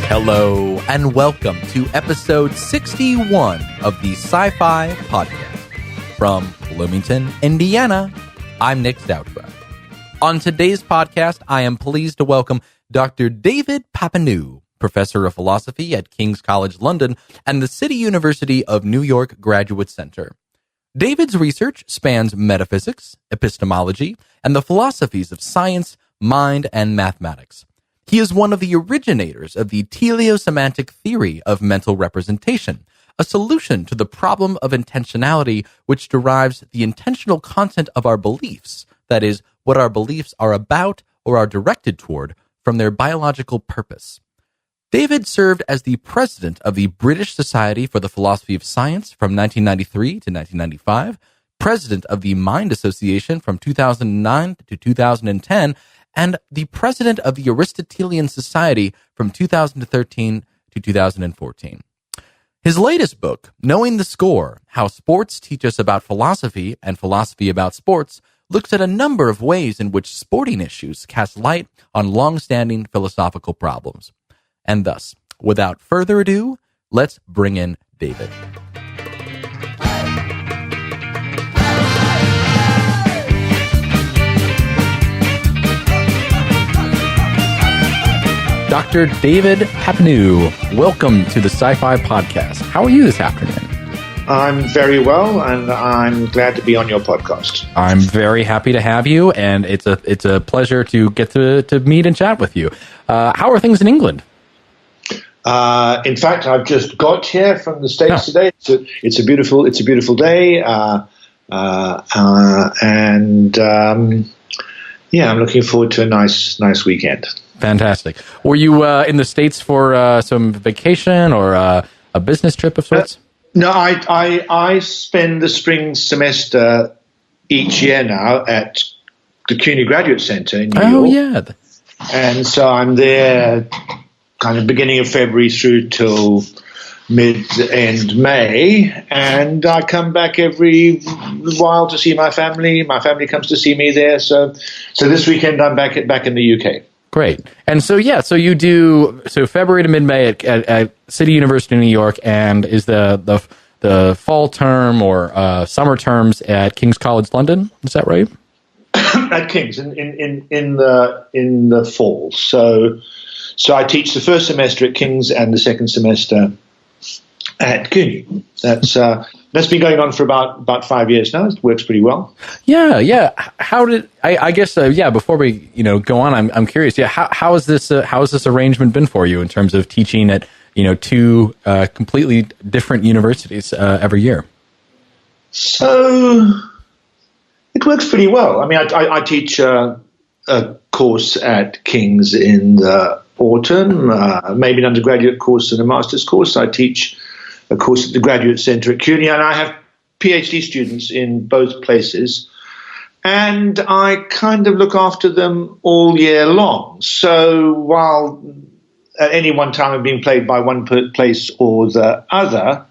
Hello, and welcome to episode 61 of the Sci-Fi Podcast. From Bloomington, Indiana, I'm Nick Stoutra. On today's podcast, I am pleased to welcome Dr. David Papineau, Professor of Philosophy at King's College London and the City University of New York Graduate Center. David's research spans metaphysics, epistemology, and the philosophies of science, mind, and mathematics. He is one of the originators of the teleosemantic theory of mental representation, a solution to the problem of intentionality which derives the intentional content of our beliefs, that is, what our beliefs are about or are directed toward, from their biological purpose. David served as the president of the British Society for the Philosophy of Science from 1993 to 1995, president of the Mind Association from 2009 to 2010, and the president of the Aristotelian Society from 2013 to 2014. His latest book, Knowing the Score, How Sports Teach Us About Philosophy and Philosophy About Sports, looks at a number of ways in which sporting issues cast light on long-standing philosophical problems. And thus, without further ado, let's bring in David. Dr. David Papineau, welcome to the Sci-Fi Podcast. How are you this afternoon? I'm very well, and I'm glad to be on your podcast. I'm very happy to have you, and it's a pleasure to get to meet and chat with you. How are things in England? In fact, I've just got here from the States today. It's a beautiful day, I'm looking forward to a nice weekend. Fantastic. Were you in the States for some vacation or a business trip of sorts? No, I spend the spring semester each year now at the CUNY Graduate Center in New York. Oh, yeah. And so I'm there kind of beginning of February through till mid-end May, and I come back every while to see my family. My family comes to see me there. So this weekend I'm back in the UK. Great. And so you do February to mid-May at City University of New York, and is the fall term or summer terms at King's College London? Is that right? At King's in the fall. So I teach the first semester at King's and the second semester at CUNY. That's been going on for about 5 years now. It works pretty well. Yeah. How did I guess? Before we go on, I'm curious. Yeah, how has this arrangement been for you in terms of teaching at two completely different universities every year? So it works pretty well. I mean, I teach a course at King's in the autumn, maybe an undergraduate course and a master's course. I teach a course at the Graduate Center at CUNY, and I have PhD students in both places, and I kind of look after them all year long. So while at any one time I'm being played by one place or the other,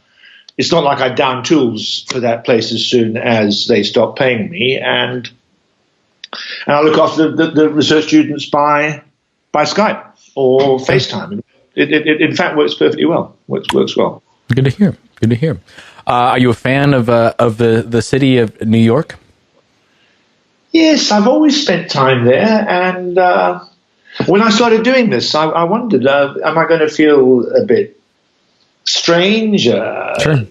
it's not like I down tools for that place as soon as they stop paying me, and I look after the research students by Skype or FaceTime. It in fact works perfectly well. Works well. Good to hear. Are you a fan of the city of New York? Yes, I've always spent time there, and when I started doing this, I wondered, am I going to feel a bit strange Sure.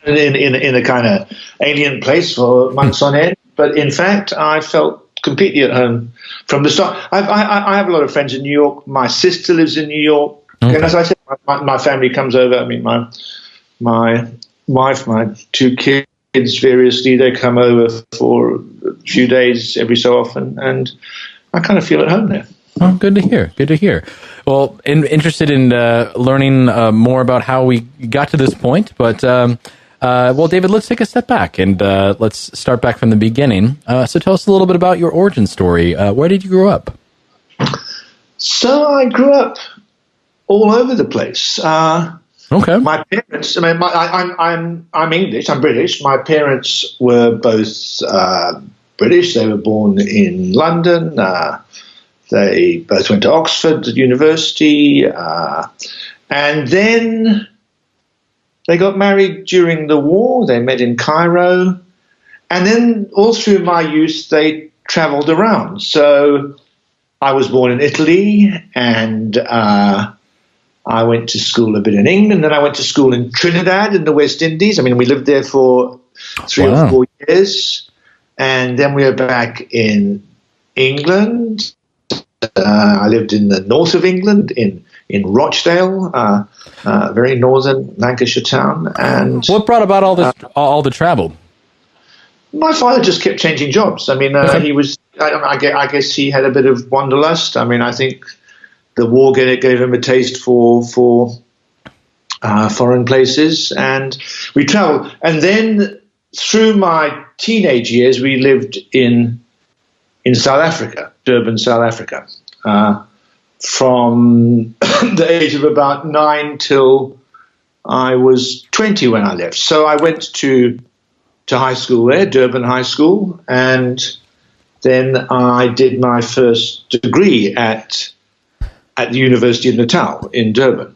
in a kind of alien place for months on end? But in fact, I felt completely at home from the start. I have a lot of friends in New York. My sister lives in New York. Okay. And as I said, my family comes over. I mean, my wife, my two kids, variously, they come over for a few days every so often, and I kind of feel at home there. Oh, good to hear. Well, interested in learning more about how we got to this point, but David, let's take a step back and let's start back from the beginning. So tell us a little bit about your origin story. Where did you grow up? So I grew up all over the place. Okay. My parents, I mean, I'm English, I'm British. My parents were both British. They were born in London. They both went to Oxford University. And then they got married during the war. They met in Cairo. And then all through my youth, they traveled around. So I was born in Italy, and I went to school a bit in England, then I went to school in Trinidad in the West Indies. I mean, we lived there for 3 or 4 years, and then we were back in England. I lived in the north of England, in Rochdale, very northern Lancashire town. And what brought about all the travel? My father just kept changing jobs. I mean, he was. I guess he had a bit of wanderlust. I mean, I think the war gave him a taste for foreign places, and we traveled. And then through my teenage years, we lived in South Africa, Durban, South Africa, from the age of about 9 till I was 20 when I left. So I went to high school there, Durban High School, and then I did my first degree at the University of Natal in Durban.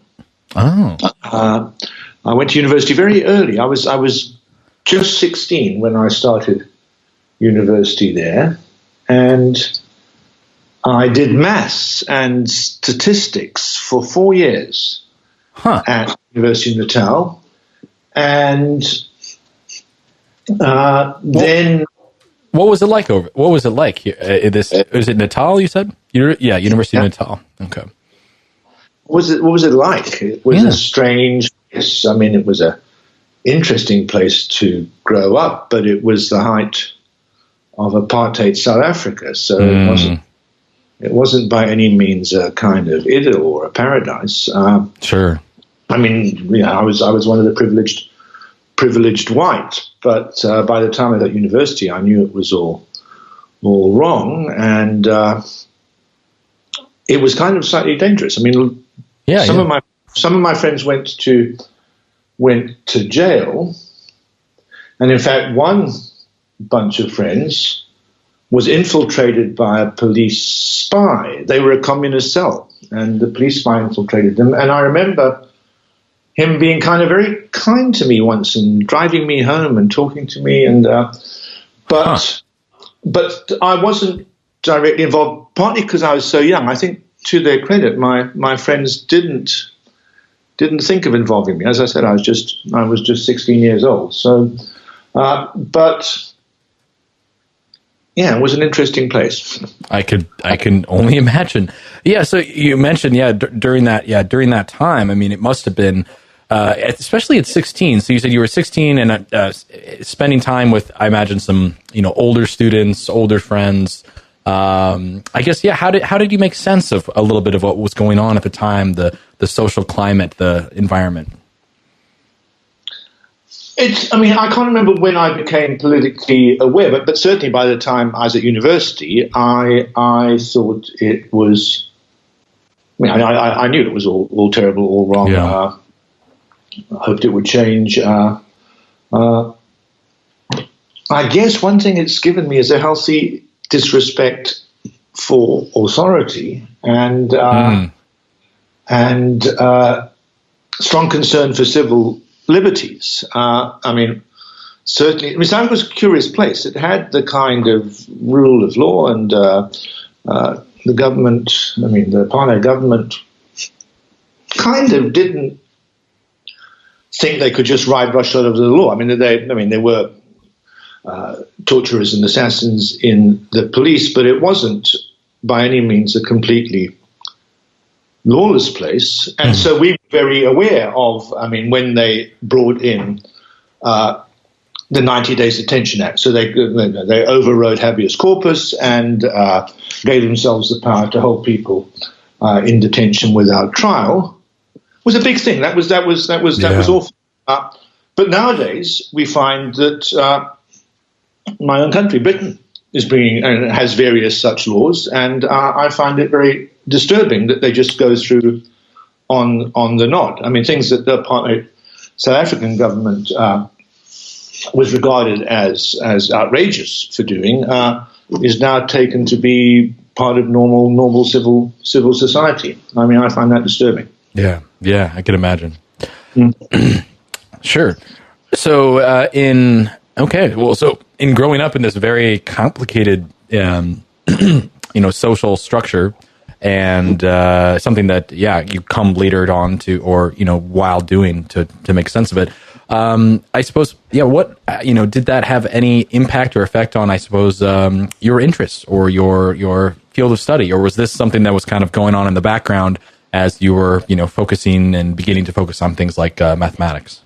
Oh. I went to university very early. I was just 16 when I started university there, and I did maths and statistics for 4 years at University of Natal, and then. What was it like What was it like here? Was it Natal? You said, University of Natal. Okay. What was it like? It was a strange place. I mean, it was a interesting place to grow up, but it was the height of apartheid South Africa, so it wasn't by any means a kind of idyll or a paradise. Sure. I mean, I was one of the privileged white, but by the time I was at university, I knew it was all wrong, and it was kind of slightly dangerous. I mean, some of my friends went to jail, and in fact, one bunch of friends was infiltrated by a police spy. They were a communist cell, and the police spy infiltrated them. And I remember him being very kind to me once and driving me home and talking to me, and but I wasn't directly involved, partly because I was so young. I think, to their credit, my friends didn't think of involving me. As I said, I was just 16 years old. So, but yeah, it was an interesting place. I can only imagine. Yeah. So you mentioned, during that time, I mean, it must have been, especially at 16. So you said you were 16 and spending time with, I imagine, some older students, older friends. I guess, how did you make sense of a little bit of what was going on at the time, the social climate, the environment? I can't remember when I became politically aware, but certainly by the time I was at university, I thought it was. I knew it was all terrible, all wrong. Yeah. I hoped it would change. I guess one thing it's given me is a healthy disrespect for authority and strong concern for civil liberties. Certainly, South Africa was a curious place. It had the kind of rule of law, and the government, the Papineau government, kind of didn't think they could just ride roughshod over the law. There were torturers and assassins in the police, but it wasn't by any means a completely lawless place. And so we were very aware of, when they brought in the 90 Days Detention Act. So they overrode habeas corpus and gave themselves the power to hold people in detention without trial. It was a big thing. That was awful. But nowadays we find that my own country, Britain, is bringing and has various such laws, and I find it very disturbing that they just go through on the nod. I mean, things that the apartheid South African government was regarded as outrageous for doing is now taken to be part of normal civil society. I mean, I find that disturbing. Yeah, I can imagine. Sure. So in growing up in this very complicated, social structure, and something that you come later on to, or while doing to make sense of it. I suppose, what did that have any impact or effect on, I suppose, your interests or your field of study, or was this something that was kind of going on in the background as you were focusing and beginning to focus on things like mathematics?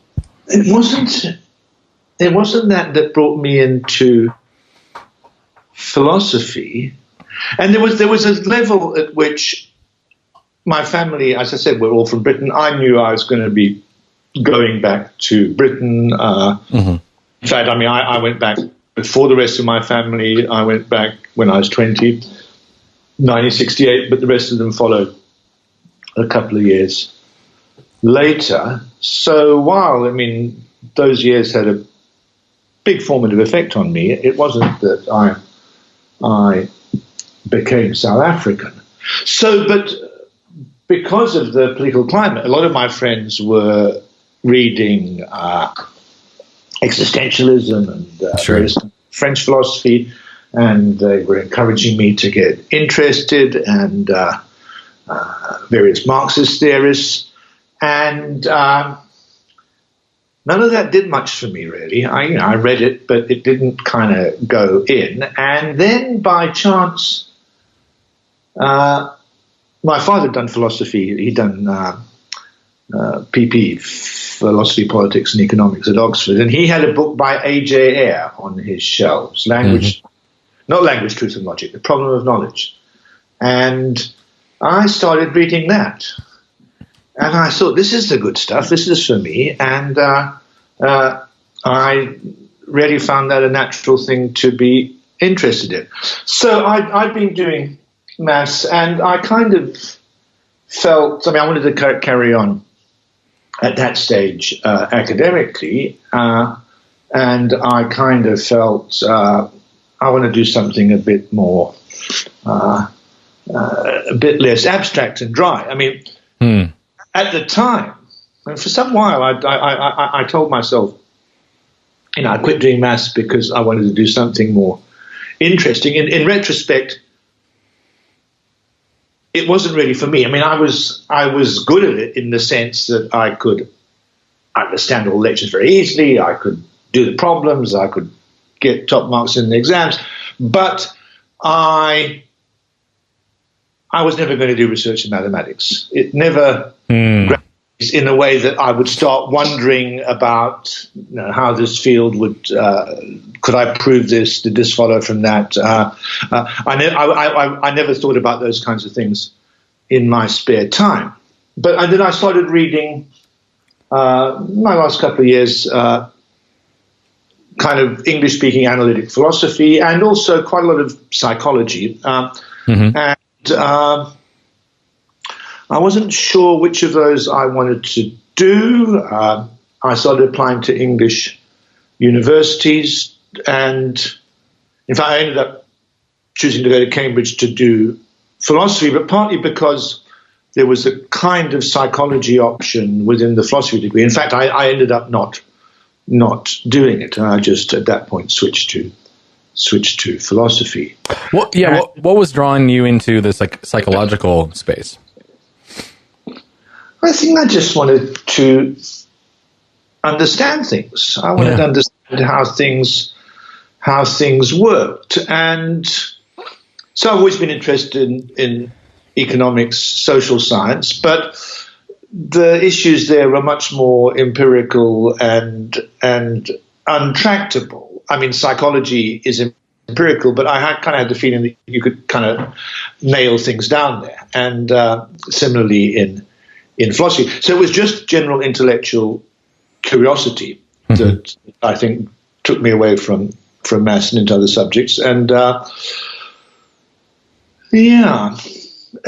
It wasn't that brought me into philosophy. And there was a level at which my family, as I said, we're all from Britain. I knew I was going to be going back to Britain. In fact, I mean, I went back before the rest of my family. I went back when I was 20, 1968, but the rest of them followed a couple of years later. So while, I mean, those years had a big formative effect on me, it wasn't that I became South African. So, but because of the political climate, a lot of my friends were reading existentialism and various French philosophy, and they were encouraging me to get interested, and various Marxist theorists, and none of that did much for me, really. I read it, but it didn't kind of go in. And then by chance, my father had done philosophy. He'd done PP, philosophy, politics, and economics at Oxford, and he had a book by A.J. Ayer on his shelves, not Language, Truth, and Logic, The Problem of Knowledge. And I started reading that. And I thought, this is the good stuff, this is for me. And I really found that a natural thing to be interested in. So I'd been doing maths, and I kind of felt, I mean, I wanted to carry on at that stage academically, and I kind of felt I want to do something a bit more, a bit less abstract and dry. I mean, at the time, and for some while, I told myself, I quit doing maths because I wanted to do something more interesting. In retrospect, it wasn't really for me. I mean, I was good at it in the sense that I could understand all the lectures very easily. I could do the problems. I could get top marks in the exams. But I was never going to do research in mathematics. It never in a way that I would start wondering about how this field would, could I prove this? Did this follow from that? I never thought about those kinds of things in my spare time. But then I started reading, my last couple of years, kind of English-speaking analytic philosophy, and also quite a lot of psychology. And I wasn't sure which of those I wanted to do. I started applying to English universities, and in fact, I ended up choosing to go to Cambridge to do philosophy, but partly because there was a kind of psychology option within the philosophy degree. In fact, I ended up not doing it, and I just at that point switched to philosophy. What was drawing you into this psychological space? I think I just wanted to understand things. I wanted to understand how things worked, and so I've always been interested in economics, social science, but the issues there were much more empirical and untractable. I mean, psychology is empirical, but I kind of had the feeling that you could kind of nail things down there, and similarly in philosophy. So it was just general intellectual curiosity that I think took me away from maths and into other subjects. And I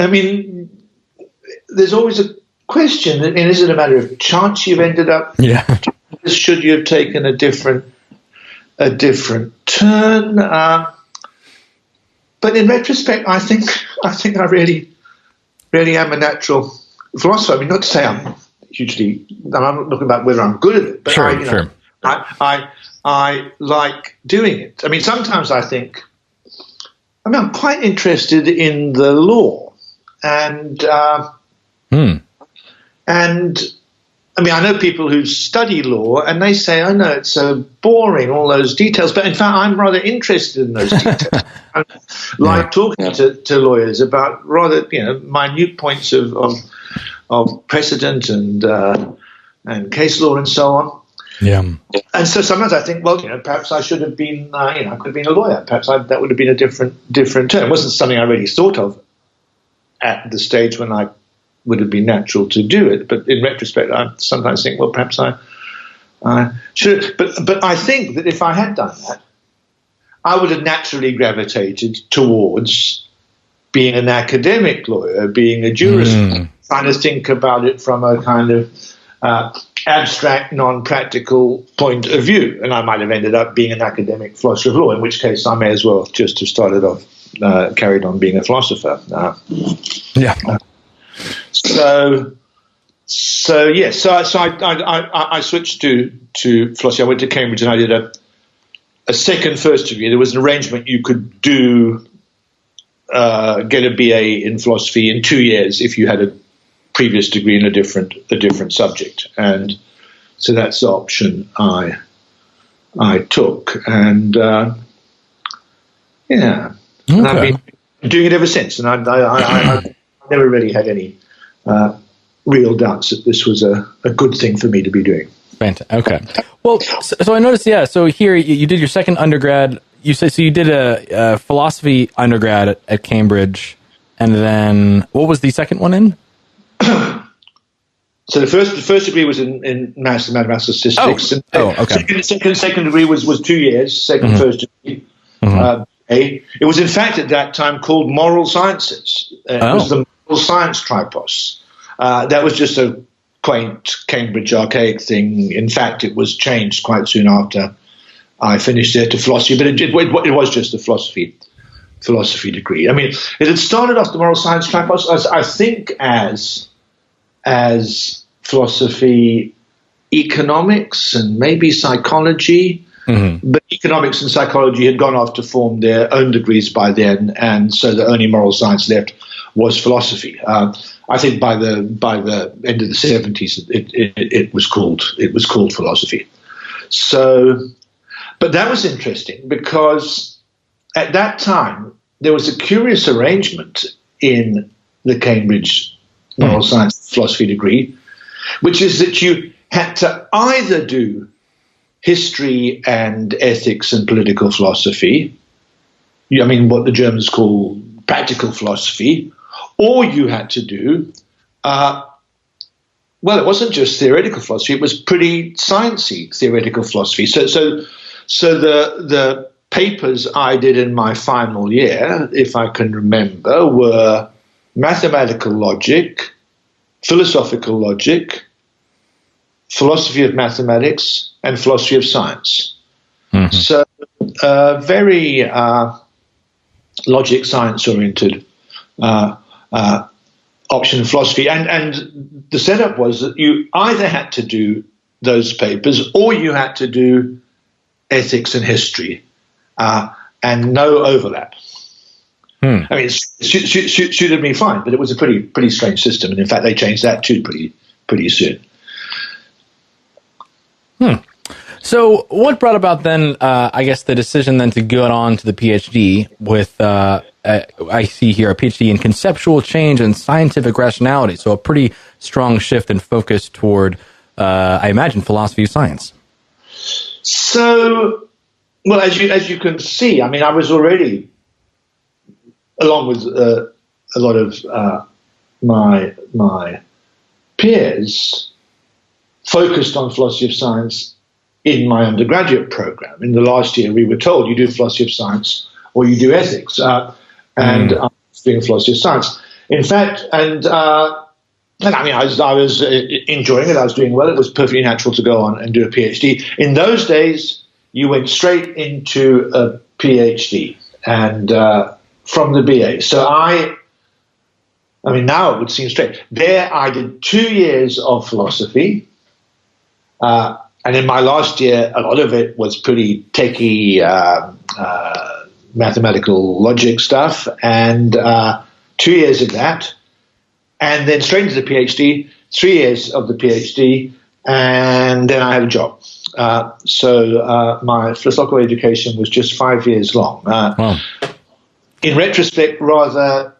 mean, there's always question. I mean, is it a matter of chance you've ended up? Yeah. Should you have taken a different turn? But in retrospect, I think I really am a natural philosopher. I mean, not to say I'm not looking about whether I'm good at it, but Sure. I like doing it. I mean, sometimes I think, I'm quite interested in the law, and I mean, I know people who study law, and they say, "Oh no, it's so boring, all those details." But in fact, I'm rather interested in those details. I like talking to lawyers about rather, minute points of precedent and case law and so on. Yeah. And so sometimes I think, well, perhaps I should have been, I could have been a lawyer. Perhaps that would have been a different term. It wasn't something I really thought of at the stage when I would have been natural to do it. But in retrospect, I sometimes think, well, perhaps I should. But I think that if I had done that, I would have naturally gravitated towards being an academic lawyer, being a jurist, trying to think about it from a kind of abstract, non-practical point of view. And I might have ended up being an academic philosopher of law, in which case I may as well just have started off, carried on being a philosopher. So I switched to philosophy. I went to Cambridge and I did a second first degree. There was an arrangement you could do get a BA in philosophy in 2 years if you had a previous degree in a different subject, and so that's the option I took, and and I've been doing it ever since, and I never really had any real doubts that this was a good thing for me to be doing. Fantastic. Okay. Well, so I noticed, so here you did your second undergrad. You said so you did a philosophy undergrad at Cambridge, and then what was the second one in? So the first degree was in maths and mathematical statistics. Okay. Second degree was 2 years. First degree. It was in fact at that time called moral sciences. It was the moral science tripos. That was just a quaint Cambridge archaic thing. In fact, it was changed quite soon after I finished there to philosophy, but it was just a philosophy degree. I mean, it had started off the moral science tripos, I think, as philosophy, economics, and maybe psychology. But economics and psychology had gone off to form their own degrees by then, and so the only moral science left was philosophy. I think by the end of the 70s, it was called philosophy. So, but that was interesting because at that time there was a curious arrangement in the Cambridge moral science philosophy degree, which is that you had to either do history and ethics and political philosophy, I mean what the Germans call practical philosophy, or you had to do, it wasn't just theoretical philosophy, it was pretty sciencey theoretical philosophy. So the papers I did in my final year, if I can remember, were mathematical logic, philosophical logic, philosophy of mathematics, and philosophy of science. So very logic science oriented option of philosophy. And the setup was that you either had to do those papers or you had to do ethics and history, and no overlap. I mean, it suited me fine, but it was a pretty strange system. And in fact, they changed that too pretty soon. So what brought about then, I guess, the decision then to go on to the PhD with, I see here, a PhD in conceptual change and scientific rationality. So a pretty strong shift and focus toward, I imagine, philosophy of science. So, well, as you can see, I mean, I was already, along with a lot of my peers, focused on philosophy of science in my undergraduate program. In the last year, we were told you do philosophy of science or you do ethics, and I was doing philosophy of science. In fact, and And I mean, I was enjoying it. I was doing well. It was perfectly natural to go on and do a PhD. In those days, you went straight into a PhD and from the BA. So I mean, now it would seem strange. There, I did 2 years of philosophy, and in my last year, a lot of it was pretty techie, mathematical logic stuff, and 2 years of that. And then straight into the PhD, 3 years of the PhD, and then I had a job. So my philosophical education was just 5 years long. Wow. In retrospect, rather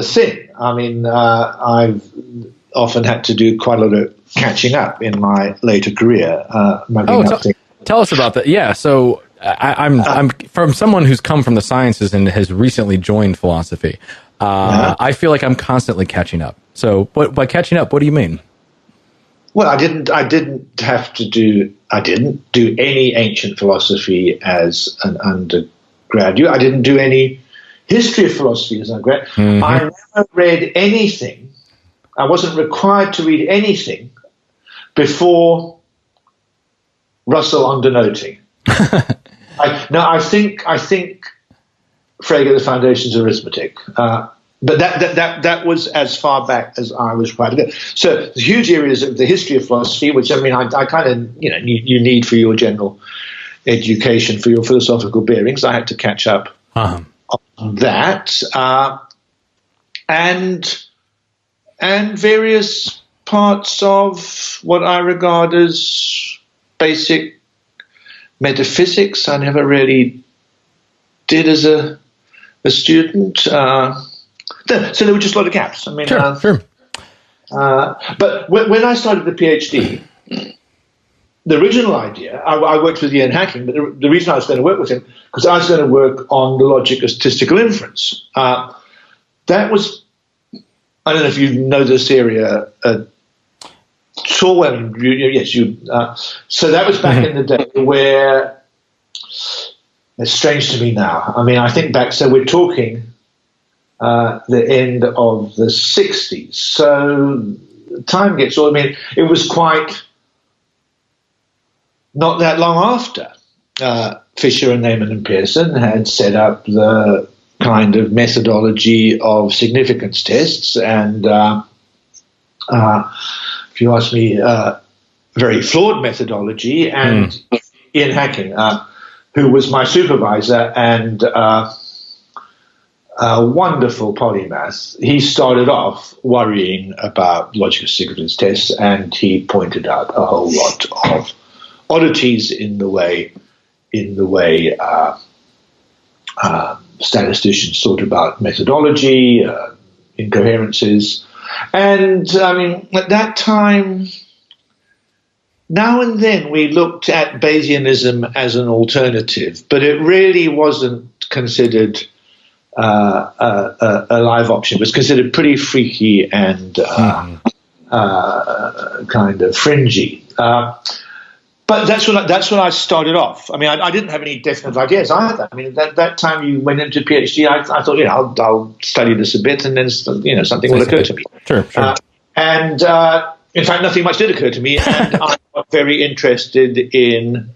thin. I mean, I've often had to do quite a lot of catching up in my later career. Tell us about that. Yeah, so I'm from someone who's come from the sciences and has recently joined philosophy. I feel like I'm constantly catching up. So, by catching up, what do you mean? Well, I didn't do any ancient philosophy as an undergraduate. I didn't do any history of philosophy as an undergraduate. Mm-hmm. I never read anything. I wasn't required to read anything before Russell on denoting. I think Frege, the Foundations of Arithmetic. But that was as far back as I was required to go. So the huge areas of the history of philosophy, which I mean, I kind of, you need for your general education, for your philosophical bearings. I had to catch up on that, and various parts of what I regard as basic metaphysics. I never really did as a student. So there were just a lot of gaps. I mean, sure. But when I started the PhD, the original idea, I worked with Ian Hacking, but the reason I was going to work with him, because I was going to work on the logic of statistical inference. That was, I don't know if you know this area at all. Well, yes, you. So that was back in the day where, it's strange to me now. I mean, I think back, so we're talking the end of the 60s. So time gets on. I mean, it was quite not that long after Fisher and Neyman and Pearson had set up the kind of methodology of significance tests, and if you ask me, very flawed methodology. And Ian Hacking, who was my supervisor and a wonderful polymath, he started off worrying about logical significance tests, and he pointed out a whole lot of oddities in the way statisticians thought about methodology, incoherences. And I mean, at that time, now and then we looked at Bayesianism as an alternative, but it really wasn't considered a live option. It was considered pretty freaky and kind of fringy. But that's when I started off. I mean, I didn't have any definite ideas either. I mean, that time you went into PhD, I thought, I'll study this a bit, and then something will occur to me. Sure. And in fact, nothing much did occur to me, and I got very interested in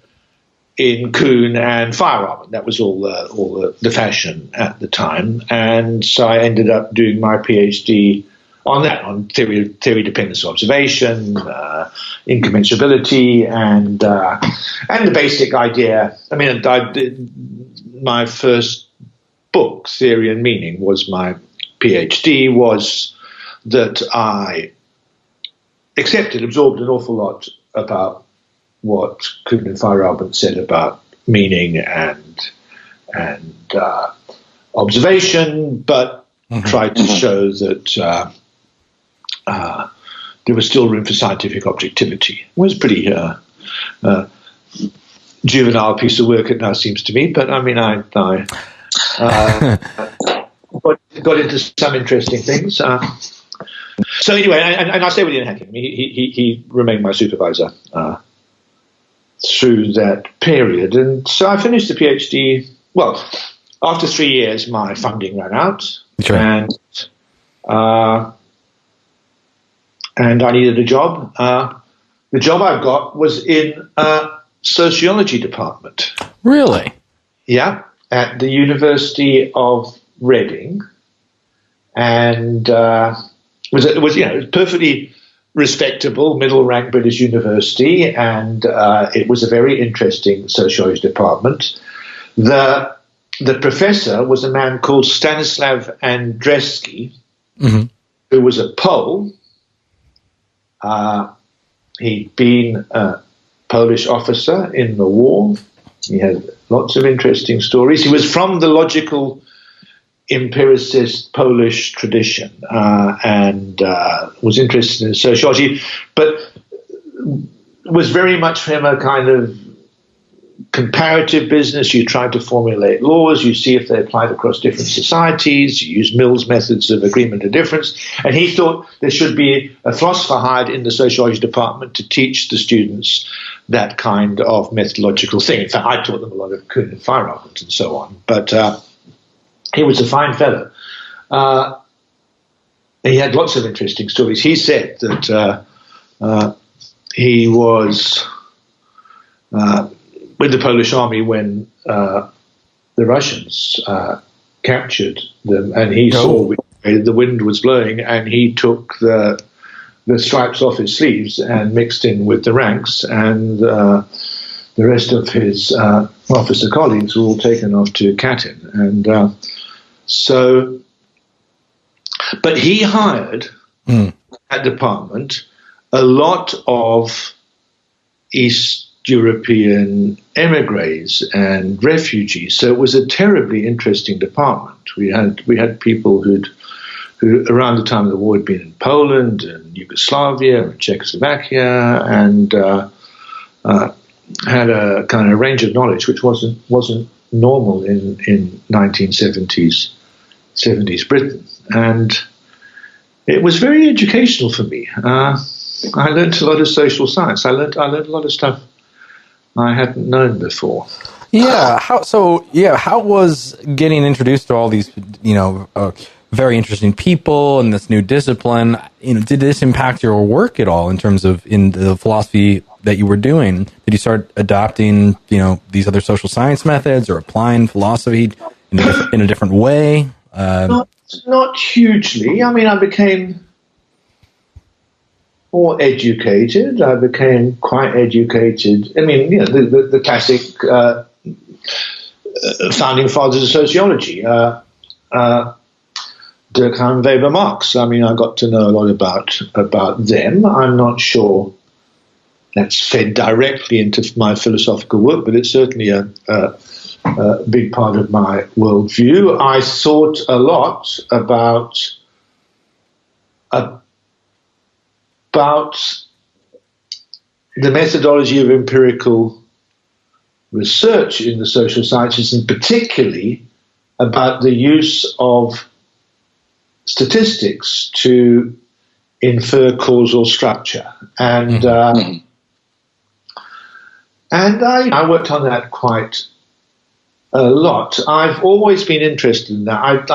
Kuhn and Feyerabend. That was all the fashion at the time, and so I ended up doing my PhD on that, on theory dependence observation, incommensurability, and the basic idea. I mean, my first book, Theory and Meaning, was my PhD. Was that I absorbed an awful lot about what Kuhn and Feyerabend said about meaning and observation, but tried to show that there was still room for scientific objectivity. It was a pretty juvenile piece of work, it now seems to me, but I mean, I got into some interesting things. So anyway, and I stayed with Ian Hacking. He remained my supervisor through that period. And so I finished the PhD. Well, after 3 years, my funding ran out. Sure. And and I needed a job. The job I got was in a sociology department. Really? Yeah, at the University of Reading, and it was perfectly respectable, middle-ranked British university, and it was a very interesting sociology department. The professor was a man called Stanislav Andrzejewski, who was a Pole. He'd been a Polish officer in the war. He had lots of interesting stories. He was from the logical empiricist Polish tradition and was interested in sociology, but was very much for him a kind of comparative business. You try to formulate laws, you see if they applied across different societies, you use Mill's methods of agreement and difference, and he thought there should be a philosopher hired in the sociology department to teach the students that kind of methodological thing. In fact, I taught them a lot of Kuhn and Feyerabend and so on, but he was a fine fellow. He had lots of interesting stories. He said that he was with the Polish army when the Russians captured them, and he saw the wind was blowing, and he took the stripes off his sleeves and mixed in with the ranks, and the rest of his officer colleagues were all taken off to Katyn. And but he hired that department a lot of East European emigres and refugees. So it was a terribly interesting department. We had people who around the time of the war had been in Poland and Yugoslavia and Czechoslovakia, and had a kind of range of knowledge which wasn't normal in 1970s Britain. And it was very educational for me. I learned a lot of social science. I learned a lot of stuff I hadn't known before. Yeah. How was getting introduced to all these, very interesting people and this new discipline? Did this impact your work at all in terms of in the philosophy that you were doing? Did you start adopting, these other social science methods or applying philosophy in a different way? Not hugely. I mean, I became more educated. I became quite educated. I mean, the classic founding fathers of sociology, Durkheim, Weber, Marx. I mean, I got to know a lot about them. I'm not sure that's fed directly into my philosophical work, but it's certainly a big part of my worldview. I thought a lot about the methodology of empirical research in the social sciences, and particularly about the use of statistics to infer causal structure. And I worked on that quite a lot. I've always been interested in that.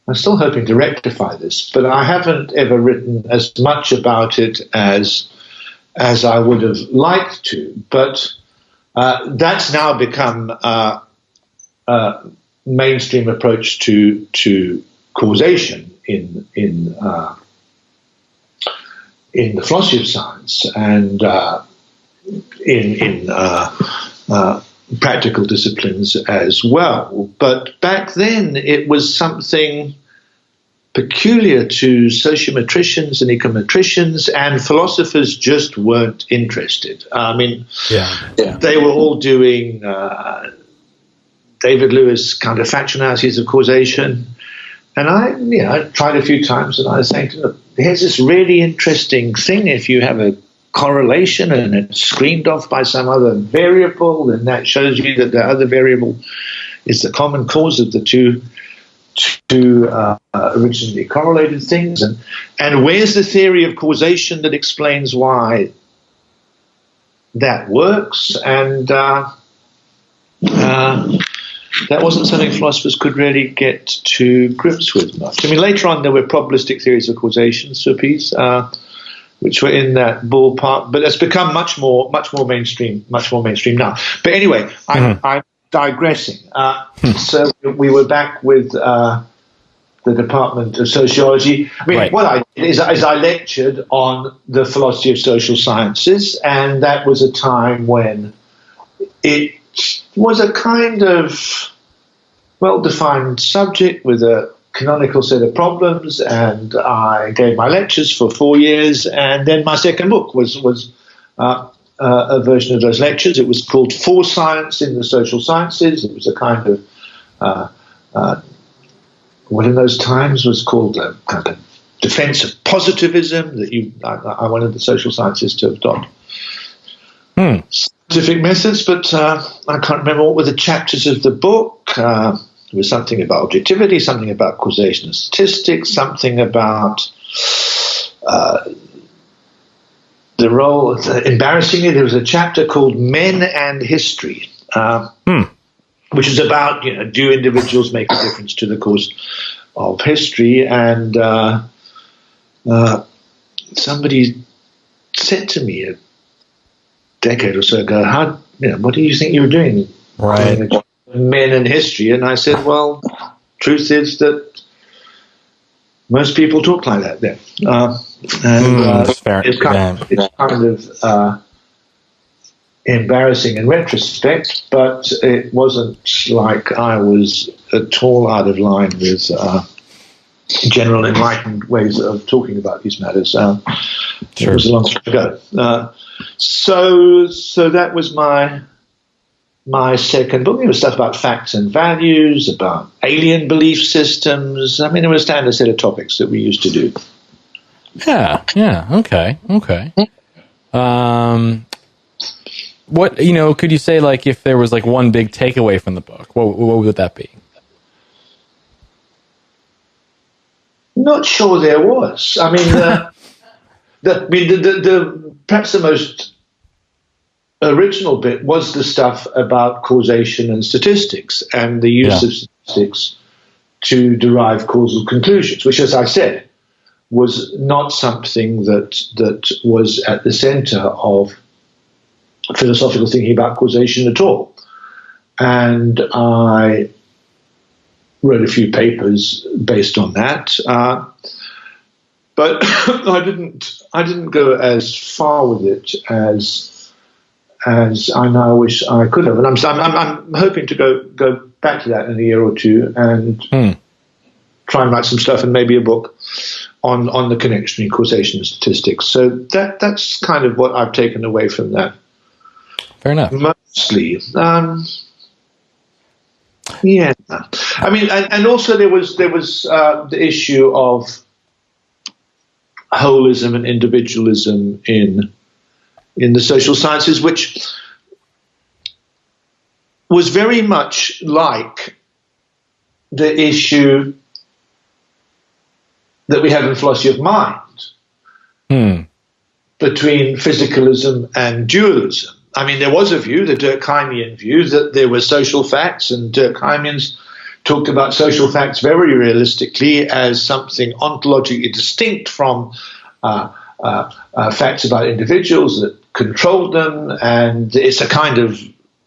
I'm still hoping to rectify this, but I haven't ever written as much about it as I would have liked to. But that's now become a mainstream approach to causation in the philosophy of science and in practical disciplines as well. But back then it was something peculiar to sociometricians and econometricians, and philosophers just weren't interested. I mean, they were all doing David Lewis counterfactual analyses of causation. And I tried a few times, and I was saying, look, here's this really interesting thing. If you have a correlation and it's screened off by some other variable, then that shows you that the other variable is the common cause of the two originally correlated things. And where's the theory of causation that explains why that works? And that wasn't something philosophers could really get to grips with much. I mean, later on there were probabilistic theories of causation, SUPIs, which were in that ballpark, but it's become much more mainstream now. But anyway, I'm digressing. So we were back with the Department of Sociology. I mean, what I did is I lectured on the philosophy of social sciences, and that was a time when it was a kind of well-defined subject with a canonical set of problems, and I gave my lectures for 4 years, and then my second book was a version of those lectures. It was called For Science in the Social Sciences. It was a kind of what in those times was called a kind of defense of positivism that I wanted the social sciences to adopt. Scientific methods, but I can't remember what were the chapters of the book. There was something about objectivity, something about causation and statistics, something about the role. Embarrassingly, there was a chapter called Men and History, which is about, do individuals make a difference to the course of history? And somebody said to me a decade or so ago, what do you think you were doing? Right. Men and history. And I said, well, truth is that most people talk like that then. It's kind of embarrassing in retrospect, but it wasn't like I was at all out of line with general enlightened ways of talking about these matters. Sure. It was a long time ago. So that was my second book. It was stuff about facts and values, about alien belief systems. I mean, it was a standard set of topics that we used to do. Yeah. Okay. What, could you say, like, if there was like one big takeaway from the book, what would that be? Not sure there was. I mean, the perhaps the most original bit was the stuff about causation and statistics and the use of statistics to derive causal conclusions, which, as I said, was not something that was at the center of philosophical thinking about causation at all. And I wrote a few papers based on that, but I didn't go as far with it as I now wish I could have. And I'm hoping to go back to that in a year or two and try and write some stuff and maybe a book on the connection between causation and statistics. So that's kind of what I've taken away from that. Fair enough. Mostly. Yeah. I mean, and also there was the issue of holism and individualism in the social sciences, which was very much like the issue that we have in philosophy of mind between physicalism and dualism. I mean, there was a view, the Durkheimian view, that there were social facts, and Durkheimians talked about social facts very realistically as something ontologically distinct from facts about individuals that controlled them, and it's a kind of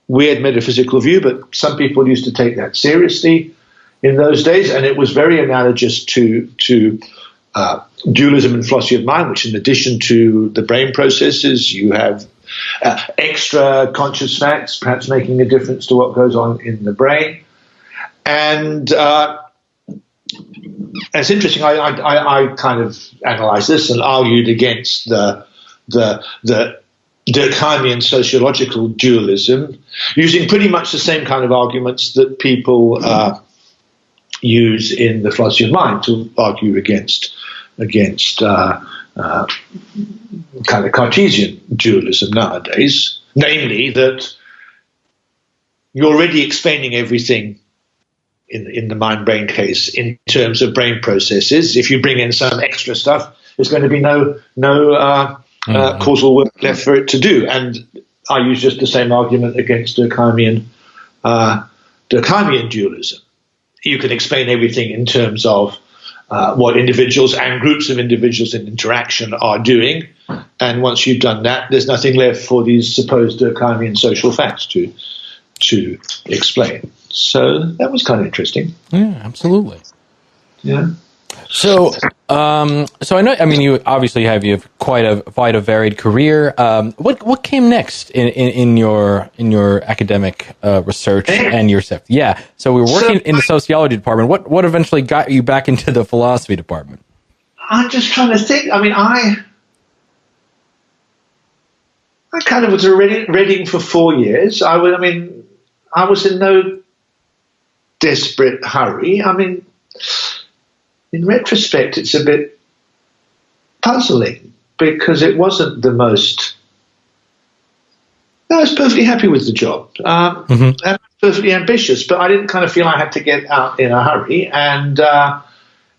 weird metaphysical view, but some people used to take that seriously in those days, and it was very analogous to dualism in philosophy of mind, which in addition to the brain processes, you have extra conscious facts, perhaps making a difference to what goes on in the brain. And it's interesting, I kind of analysed this and argued against the Durkheimian sociological dualism, using pretty much the same kind of arguments that people use in the philosophy of mind to argue against kind of Cartesian dualism nowadays, namely that you're already explaining everything in the mind-brain case in terms of brain processes. If you bring in some extra stuff, there's going to be no causal work left for it to do. And I use just the same argument against Durkheimian Durkheimian dualism. You can explain everything in terms of what individuals and groups of individuals in interaction are doing. And once you've done that, there's nothing left for these supposed Durkheimian social facts to explain. So that was kind of interesting. Yeah, absolutely. Yeah. So I know. I mean, you obviously you have quite a varied career. What came next in your academic research and your stuff? Yeah. So we were working in the sociology department. What eventually got you back into the philosophy department? I'm just trying to think. I mean, I kind of was already Reading for 4 years. I was in no desperate hurry. I mean, in retrospect, it's a bit puzzling because it wasn't the most. I was perfectly happy with the job. And perfectly ambitious, but I didn't kind of feel I had to get out in a hurry. And at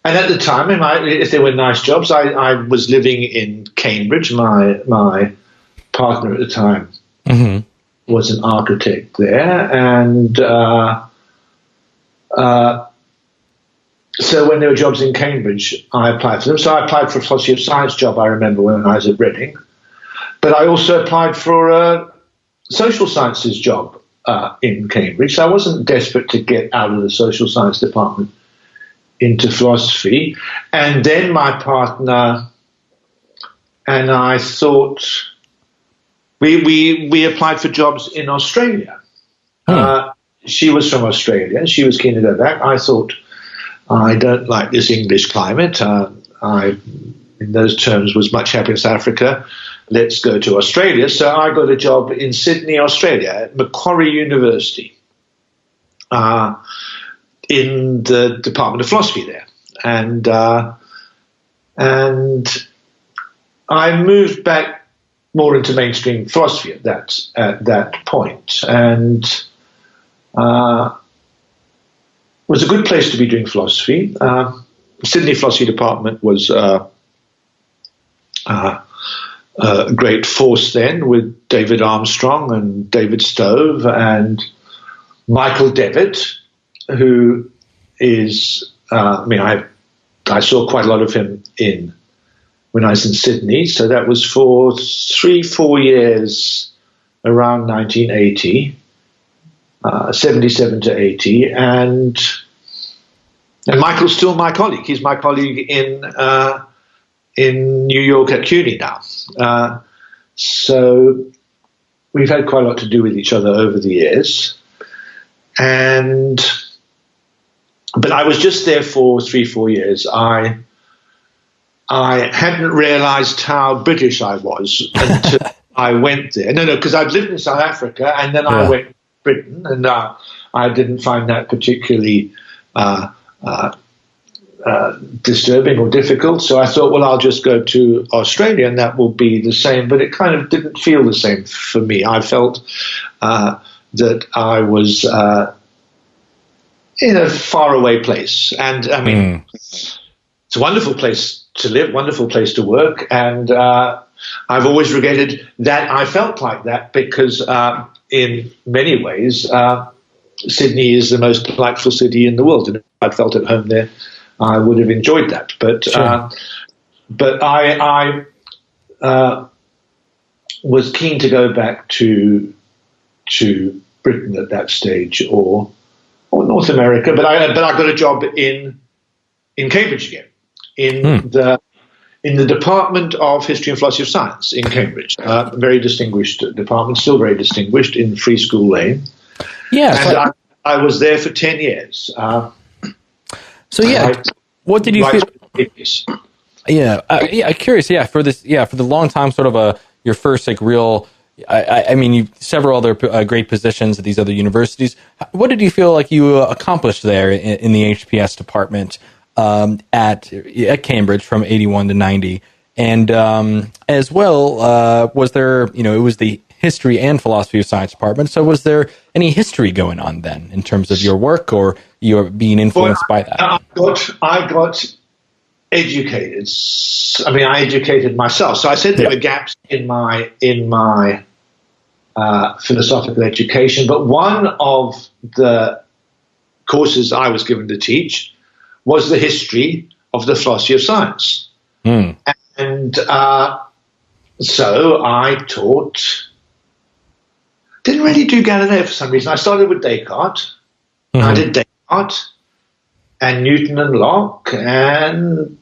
the time, if there were nice jobs, I was living in Cambridge. My partner at the time was an architect there, and so when there were jobs in Cambridge, I applied for them. So I applied for a philosophy of science job, I remember, when I was at Reading. But I also applied for a social sciences job in Cambridge. So I wasn't desperate to get out of the social science department into philosophy. And then my partner and I thought we applied for jobs in Australia. She was from Australia. She was keen to go back. I thought, I don't like this English climate. I, in those terms, was much happier in South Africa. Let's go to Australia. So I got a job in Sydney, Australia, at Macquarie University, in the Department of Philosophy there. And I moved back more into mainstream philosophy at that point. And was a good place to be doing philosophy. Sydney Philosophy Department was a great force then, with David Armstrong and David Stove and Michael Devitt, who is, I saw quite a lot of him when I was in Sydney. So that was for 3-4 years around 1980. 77 to 80, and Michael's still my colleague. He's my colleague in New York at CUNY now. So we've had quite a lot to do with each other over the years. But I was just there for 3-4 years. I hadn't realized how British I was until I went there. No, because I'd lived in South Africa, and then I went Britain, and I didn't find that particularly disturbing or difficult. So I thought, well, I'll just go to Australia, and that will be the same. But it kind of didn't feel the same for me. I felt that I was in a faraway place, and I mean, it's a wonderful place to live, wonderful place to work, and I've always regretted that I felt like that because. In many ways, Sydney is the most delightful city in the world, and if I'd felt at home there, I would have enjoyed that. But sure. But I was keen to go back to Britain at that stage, or North America. But I got a job in Cambridge again, in the Department of History and Philosophy of Science in Cambridge. A very distinguished department, still very distinguished, in Free School Lane. Yeah. And I was there for 10 years. What did you feel? Curious. Yeah, for the long time, sort of your first real. I mean, you several other great positions at these other universities. What did you feel like you accomplished there in the HPS department? At Cambridge from 81 to 90, and as well was there, it was the history and philosophy of science department. So was there any history going on then in terms of your work, or you're being influenced by that? I got educated. I mean, I educated myself. So I said there were gaps in my philosophical education, but one of the courses I was given to teach was the history of the philosophy of science. And so I didn't really do Galileo for some reason. I started with Descartes. I did Descartes and Newton and Locke and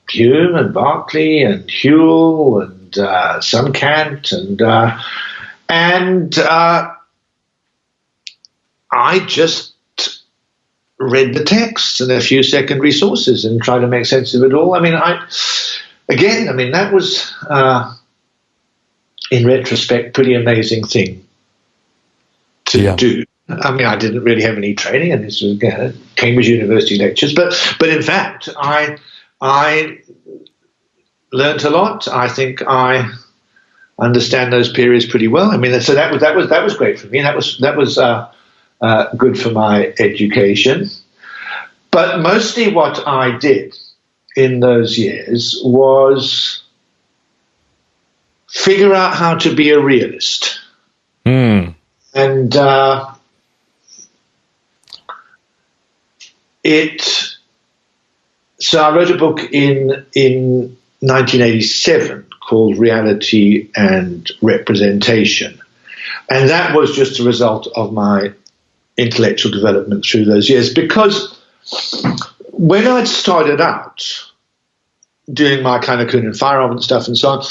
Hume and Berkeley and Whewell and some Kant and I just read the text and a few secondary sources and tried to make sense of it all. I mean, that was, in retrospect, pretty amazing thing to do. I mean, I didn't really have any training, and this was Cambridge University lectures, but in fact, I learnt a lot. I think I understand those periods pretty well. I mean, so that was great for me. That was good for my education. But mostly what I did in those years was figure out how to be a realist. And so I wrote a book in 1987 called Reality and Representation. And that was just a result of my intellectual development through those years, because when I'd started out doing my kind of Kuhn and Feyerabend stuff and so on,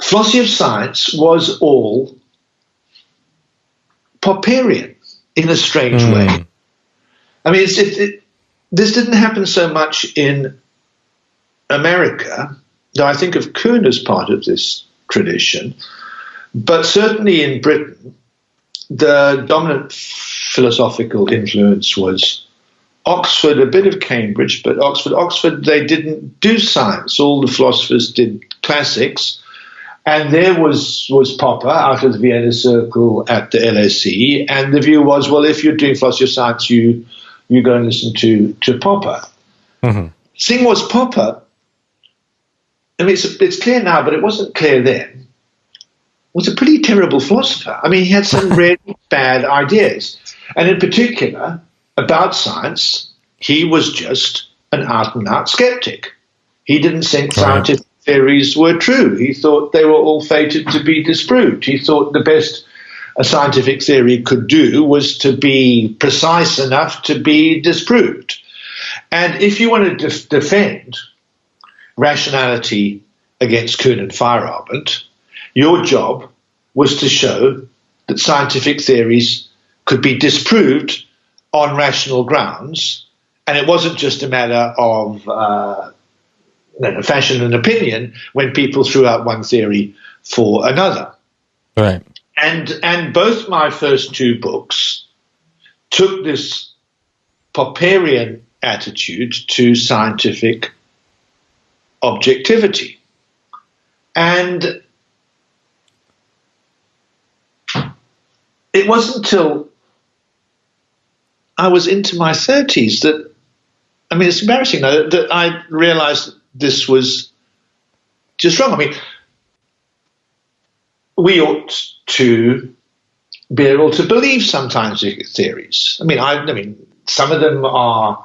philosophy of science was all Popperian in a strange way. I mean, this didn't happen so much in America, though I think of Kuhn as part of this tradition, but certainly in Britain, the dominant philosophical influence was Oxford, a bit of Cambridge, but Oxford, they didn't do science. All the philosophers did classics. And there was Popper out of the Vienna Circle at the LSE, and the view was, well, if you're doing philosophy of science, you go and listen to Popper. Thing was, Popper, I mean, it's clear now, but it wasn't clear then, was a pretty terrible philosopher. I mean, he had some really bad ideas. And in particular, about science, he was just an out-and-out skeptic. He didn't think scientific theories were true. He thought they were all fated to be disproved. He thought the best a scientific theory could do was to be precise enough to be disproved. And if you want to defend rationality against Kuhn and Feyerabend, your job was to show that scientific theories could be disproved on rational grounds, and it wasn't just a matter of fashion and opinion when people threw out one theory for another. Right. And both my first two books took this Popperian attitude to scientific objectivity. And it wasn't until I was into my 30s that, I mean, it's embarrassing though, that I realized this was just wrong. I mean, we ought to be able to believe some scientific theories. I mean, some of them are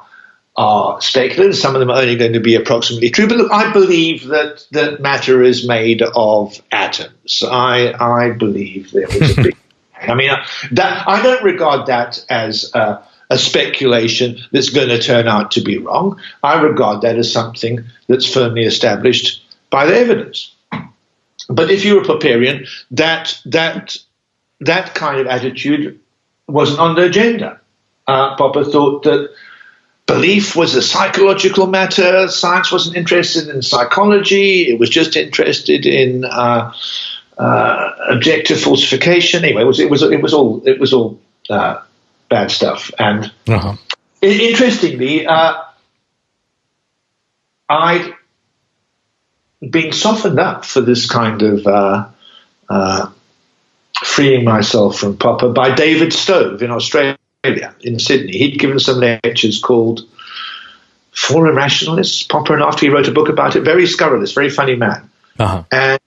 speculative, some of them are only going to be approximately true. But look, I believe that matter is made of atoms. I believe there was a big. I mean, I don't regard that as a speculation that's going to turn out to be wrong. I regard that as something that's firmly established by the evidence. But if you're a Popperian, that kind of attitude wasn't on the agenda. Popper thought that belief was a psychological matter. Science wasn't interested in psychology. It was just interested in objective falsification. Anyway, it was all bad stuff. And interestingly, I'd been softened up for this kind of freeing myself from Popper by David Stove in Australia, in Sydney. He'd given some lectures called For Irrationalists, Popper, and after he wrote a book about it, very scurrilous, very funny man. And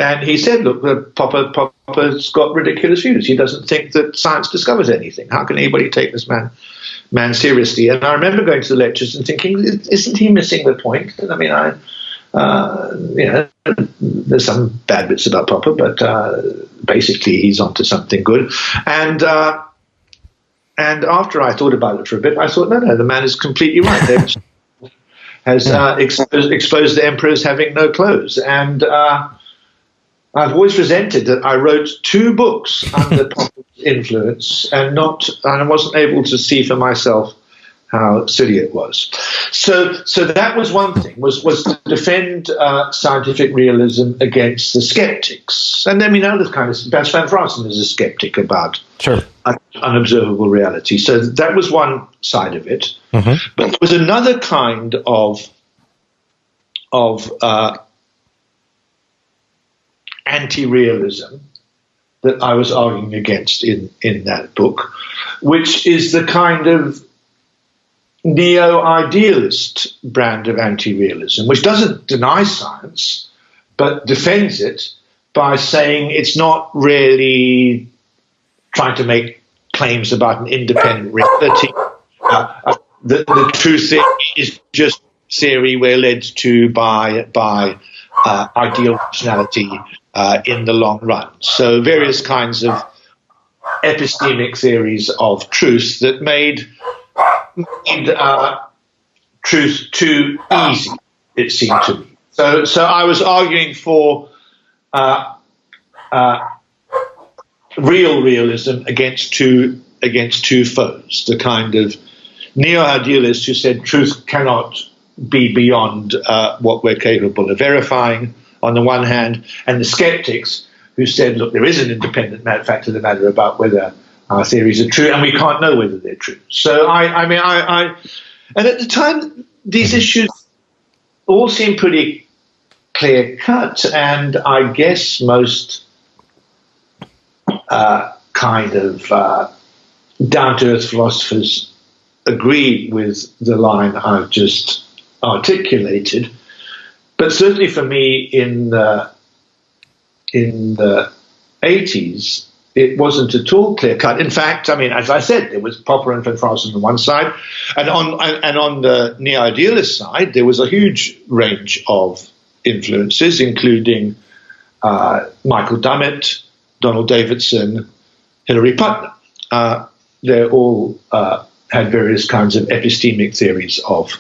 And he said, look, Popper's got ridiculous views. He doesn't think that science discovers anything. How can anybody take this man seriously? And I remember going to the lectures and thinking, isn't he missing the point? And I mean, there's some bad bits about Popper, but basically he's onto something good. And after I thought about it for a bit, I thought, no, the man is completely right. Has exposed the emperor as having no clothes. And I've always resented that I wrote 2 books under Popper's influence and I wasn't able to see for myself how silly it was. So that was one thing, was to defend scientific realism against the skeptics. And then we know this kind of, Bas van Fransen is a skeptic about unobservable reality. So that was one side of it. Mm-hmm. But there was another kind of anti-realism that I was arguing against in that book, which is the kind of neo-idealist brand of anti-realism, which doesn't deny science, but defends it by saying it's not really trying to make claims about an independent reality. The true theory is just theory we're led to by ideal rationality in the long run. So various kinds of epistemic theories of truth that made truth too easy, it seemed to me. So I was arguing for real realism against two foes, the kind of neo-idealists who said truth cannot be beyond what we're capable of verifying on the one hand, and the skeptics who said, look, there is an independent fact of the matter about whether our theories are true, and we can't know whether they're true. So I and at the time, these issues all seemed pretty clear-cut, and I guess most kind of down-to-earth philosophers agree with the line I've just articulated. But certainly for me, in the 80s, it wasn't at all clear-cut. In fact, I mean, as I said, there was Popper and van Fransen on one side, and on the neo-idealist side, there was a huge range of influences, including Michael Dummett, Donald Davidson, Hilary Putnam. They all had various kinds of epistemic theories of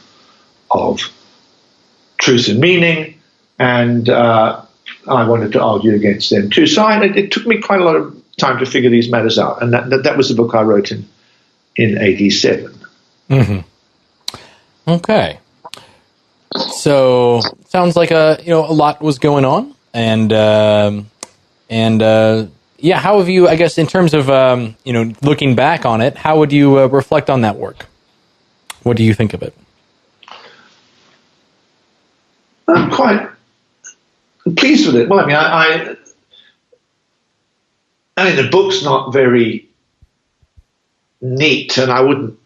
truth and meaning, and I wanted to argue against them too. So it took me quite a lot of time to figure these matters out, and that was the book I wrote in 87. Mm-hmm. Okay, so sounds like a lot was going on, and yeah, how have you? I guess in terms of looking back on it, how would you reflect on that work? What do you think of it? I'm quite pleased with it. Well, I mean, the book's not very neat, and I wouldn't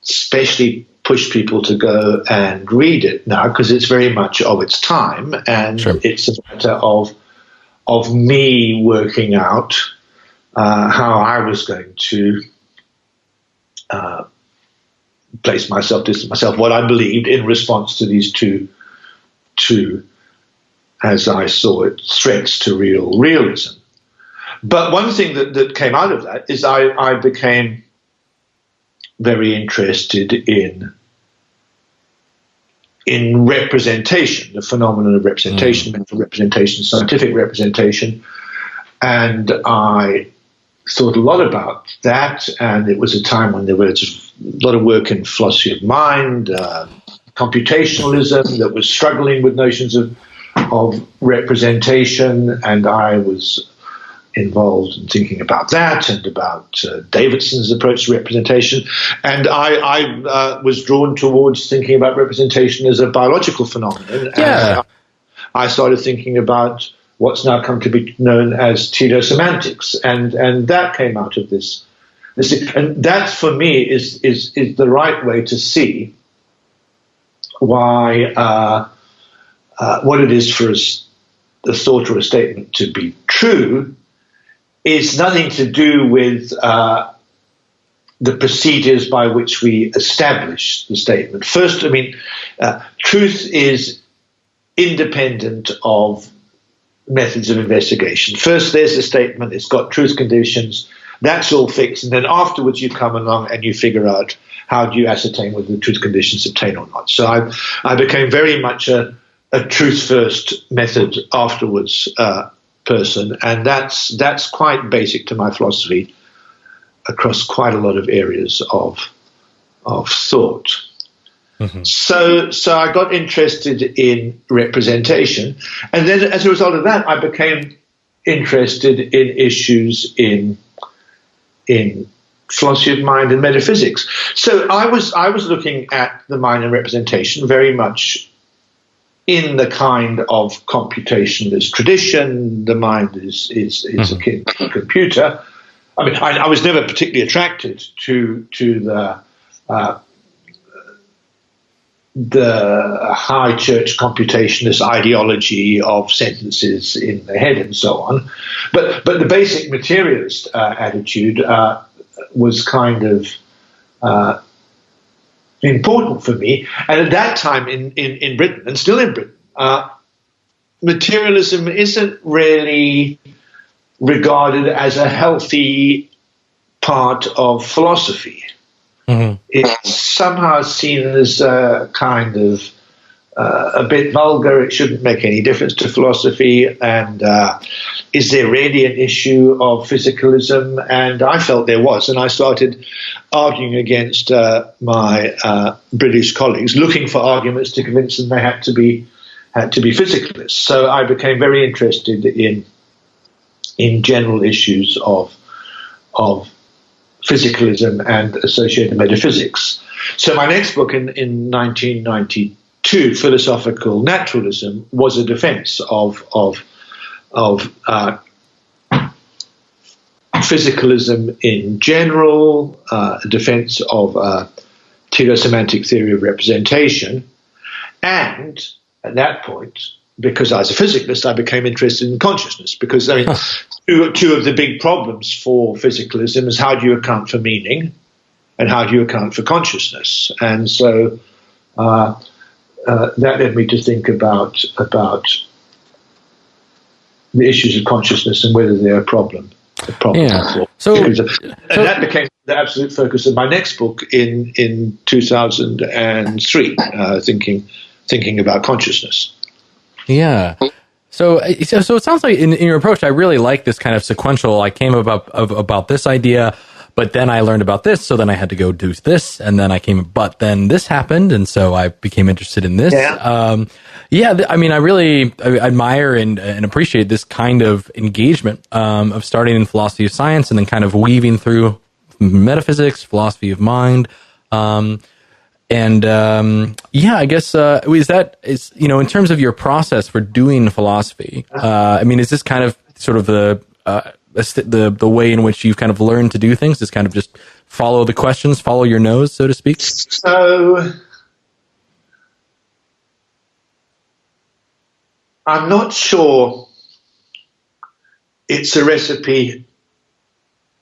especially push people to go and read it now because it's very much of its time, and sure. It's a matter of me working out how I was going to place myself, distance myself, what I believed in response to these two, as I saw it, threats to realism. But one thing that came out of that is I became very interested in representation, the phenomenon of representation, mental representation, scientific representation, and I thought a lot about that, and it was a time when there was a lot of work in philosophy of mind, computationalism that was struggling with notions of representation, and I was involved in thinking about that and about Davidson's approach to representation, and I was drawn towards thinking about representation as a biological phenomenon. Yeah. And I started thinking about what's now come to be known as teleosemantics, and that came out of this, and that for me is the right way to see why what it is for us the thought or a statement to be true is nothing to do with the procedures by which we establish the statement. First, truth is independent of methods of investigation. First, there's a statement, it's got truth conditions, that's all fixed, and then afterwards you come along and you figure out how do you ascertain whether the truth conditions obtain or not. So I became very much a truth-first method afterwards person, and that's quite basic to my philosophy across quite a lot of areas of thought. Mm-hmm. So I got interested in representation, and then as a result of that, I became interested in issues in philosophy of mind and metaphysics. So I was looking at the mind and representation very much in the kind of computationalist tradition. The mind is mm-hmm. akin to a computer. I mean, I was never particularly attracted to the high church computationist ideology of sentences in the head and so on, but the basic materialist attitude was kind of important for me. And at that time in Britain, and still in Britain, materialism isn't really regarded as a healthy part of philosophy. Mm-hmm. It's somehow seen as a kind of a bit vulgar. It shouldn't make any difference to philosophy. And is there really an issue of physicalism? And I felt there was. And I started arguing against my British colleagues, looking for arguments to convince them they had to be physicalists. So I became very interested in general issues of physicalism and associated metaphysics. So my next book in 1992, Philosophical Naturalism, was a defense of physicalism in general, a defense of teleosemantic theory of representation, and at that point, because I was a physicalist, I became interested in consciousness, because two of the big problems for physicalism is how do you account for meaning and how do you account for consciousness. And so that led me to think about the issues of consciousness and whether they're a problem. Yeah. And that became the absolute focus of my next book in 2003, thinking about consciousness. Yeah. So it sounds like in your approach, I really like this kind of sequential. I came about this idea, but then I learned about this, so then I had to go do this, and then but then this happened, and so I became interested in this. Yeah. I really admire and appreciate this kind of engagement of starting in philosophy of science and then kind of weaving through metaphysics, philosophy of mind. I guess is in terms of your process for doing philosophy, is this kind of sort of the way in which you've kind of learned to do things? Is kind of just follow the questions, follow your nose, so to speak? So I'm not sure it's a recipe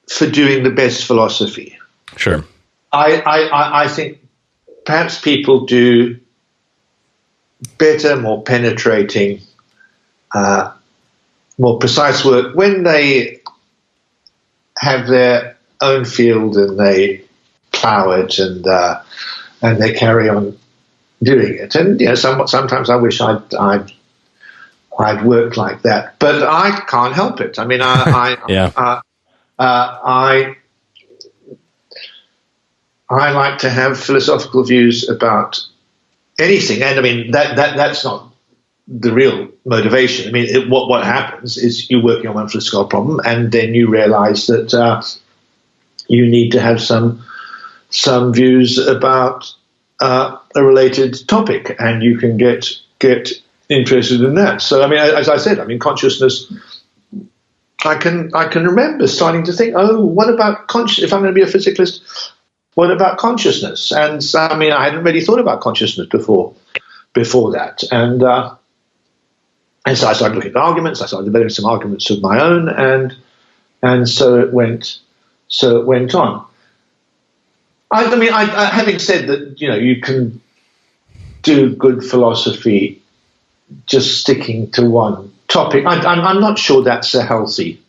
for doing the best philosophy. Sure. I think perhaps people do better, more penetrating, more precise work when they have their own field and they plow it and they carry on doing it. And sometimes I wish I'd worked like that, but I can't help it. I like to have philosophical views about anything, and that's not the real motivation. What happens is you're working on one philosophical problem, and then you realize that you need to have some views about a related topic, and you can get interested in that. So, as I said, consciousness. I can remember starting to think, what about consciousness? If I'm going to be a physicalist, what about consciousness? And I hadn't really thought about consciousness before that. And And so I started looking at arguments. I started developing some arguments of my own, and so it went on. Having said that, you can do good philosophy just sticking to one topic. I'm not sure that's a healthy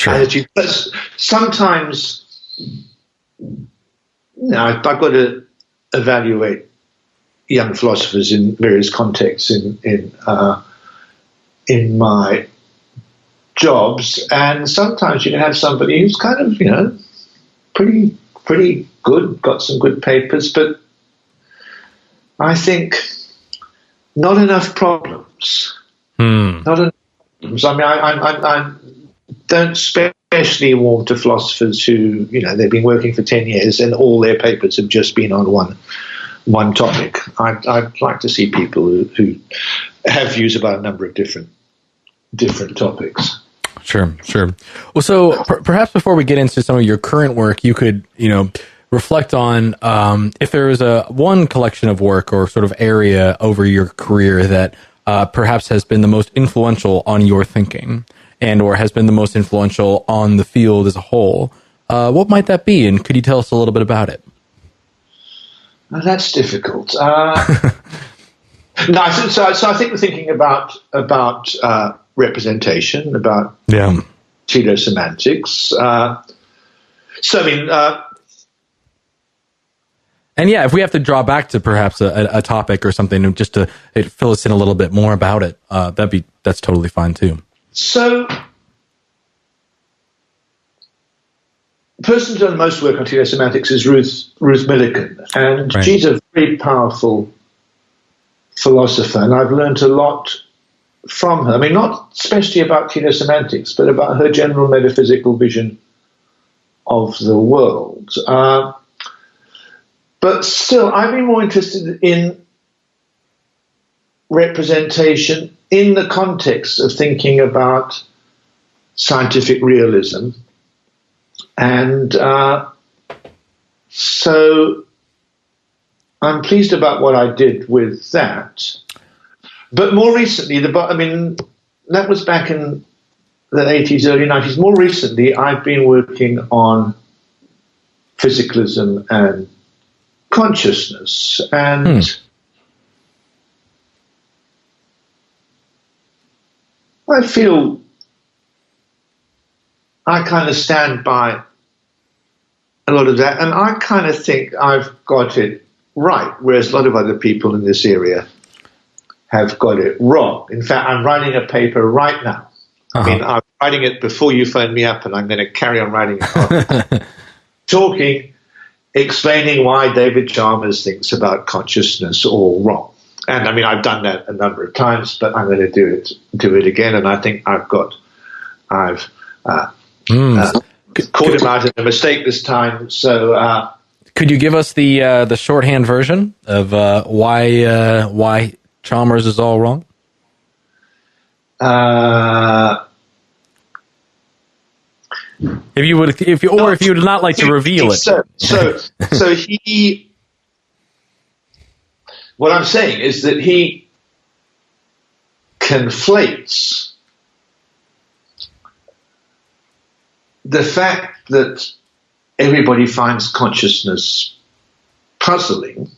attitude. But sometimes, I've got to evaluate young philosophers in various contexts in my jobs, and sometimes you can have somebody who's kind of, pretty good, got some good papers, but I think not enough problems. Not enough problems. I mean, I don't especially warm to philosophers who, they've been working for 10 years and all their papers have just been on one topic. I'd like to see people who have views about a number of different topics. Sure. Well, so perhaps before we get into some of your current work, you could, reflect on if there is one collection of work or sort of area over your career that perhaps has been the most influential on your thinking and or has been the most influential on the field as a whole. What might that be? And could you tell us a little bit about it? Well, that's difficult. So I think we're thinking about representation, about teleosemantics. And if we have to draw back to perhaps a topic or something, just to fill us in a little bit more about it, that's totally fine too. So, the person who's done most work on teleosemantics is Ruth Millikan, and she's a very powerful philosopher, and I've learned a lot from her. I mean, not especially about teleosemantics, but about her general metaphysical vision of the world. But still, I've been more interested in representation in the context of thinking about scientific realism. And so I'm pleased about what I did with that. But more recently, that was back in the 80s, early 90s. More recently, I've been working on physicalism and consciousness. And I feel I kind of stand by a lot of that, and I kind of think I've got it right, whereas a lot of other people in this area have got it wrong. In fact, I'm writing a paper right now. I mean, I'm writing it before you phoned me up, and I'm going to carry on writing it. Explaining why David Chalmers thinks about consciousness all wrong. And I mean, I've done that a number of times, but I'm going to do it again. And I think I've caught him out in a mistake this time. So, could you give us the shorthand version of why Chalmers is all wrong? If you would not like to reveal it. So he. What I'm saying is that he conflates the fact that everybody finds consciousness puzzling,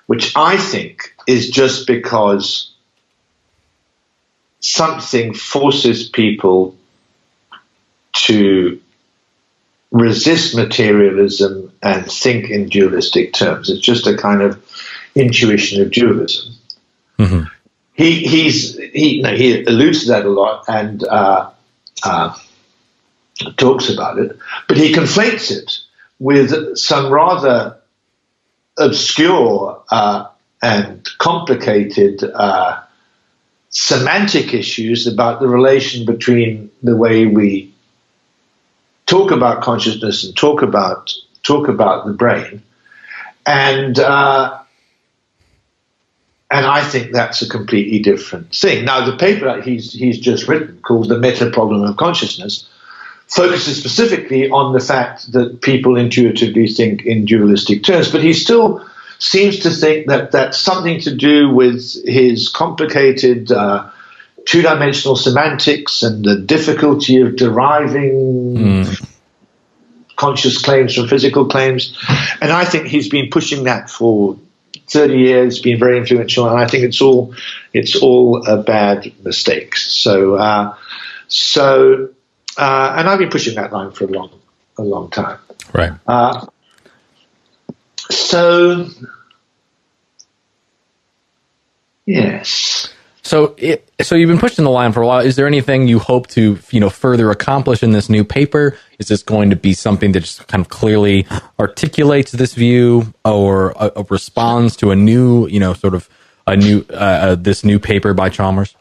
which I think is just because something forces people to resist materialism and think in dualistic terms. It's just a kind of intuition of dualism. Mm-hmm. He alludes to that a lot and talks about it, but he conflates it with some rather obscure and complicated semantic issues about the relation between the way we talk about consciousness and talk about the brain, and I think that's a completely different thing. Now, the paper that he's just written, called "The Meta Problem of Consciousness," focuses specifically on the fact that people intuitively think in dualistic terms, but he still seems to think that that's something to do with his complicated two-dimensional semantics and the difficulty of deriving conscious claims from physical claims. And I think he's been pushing that for 30 years, been very influential, and I think it's all a bad mistake. So and I've been pushing that line for a long time. Right. So yes. So you've been pushing the line for a while. Is there anything you hope to, further accomplish in this new paper? Is this going to be something that just kind of clearly articulates this view, or responds to a new, this new paper by Chalmers?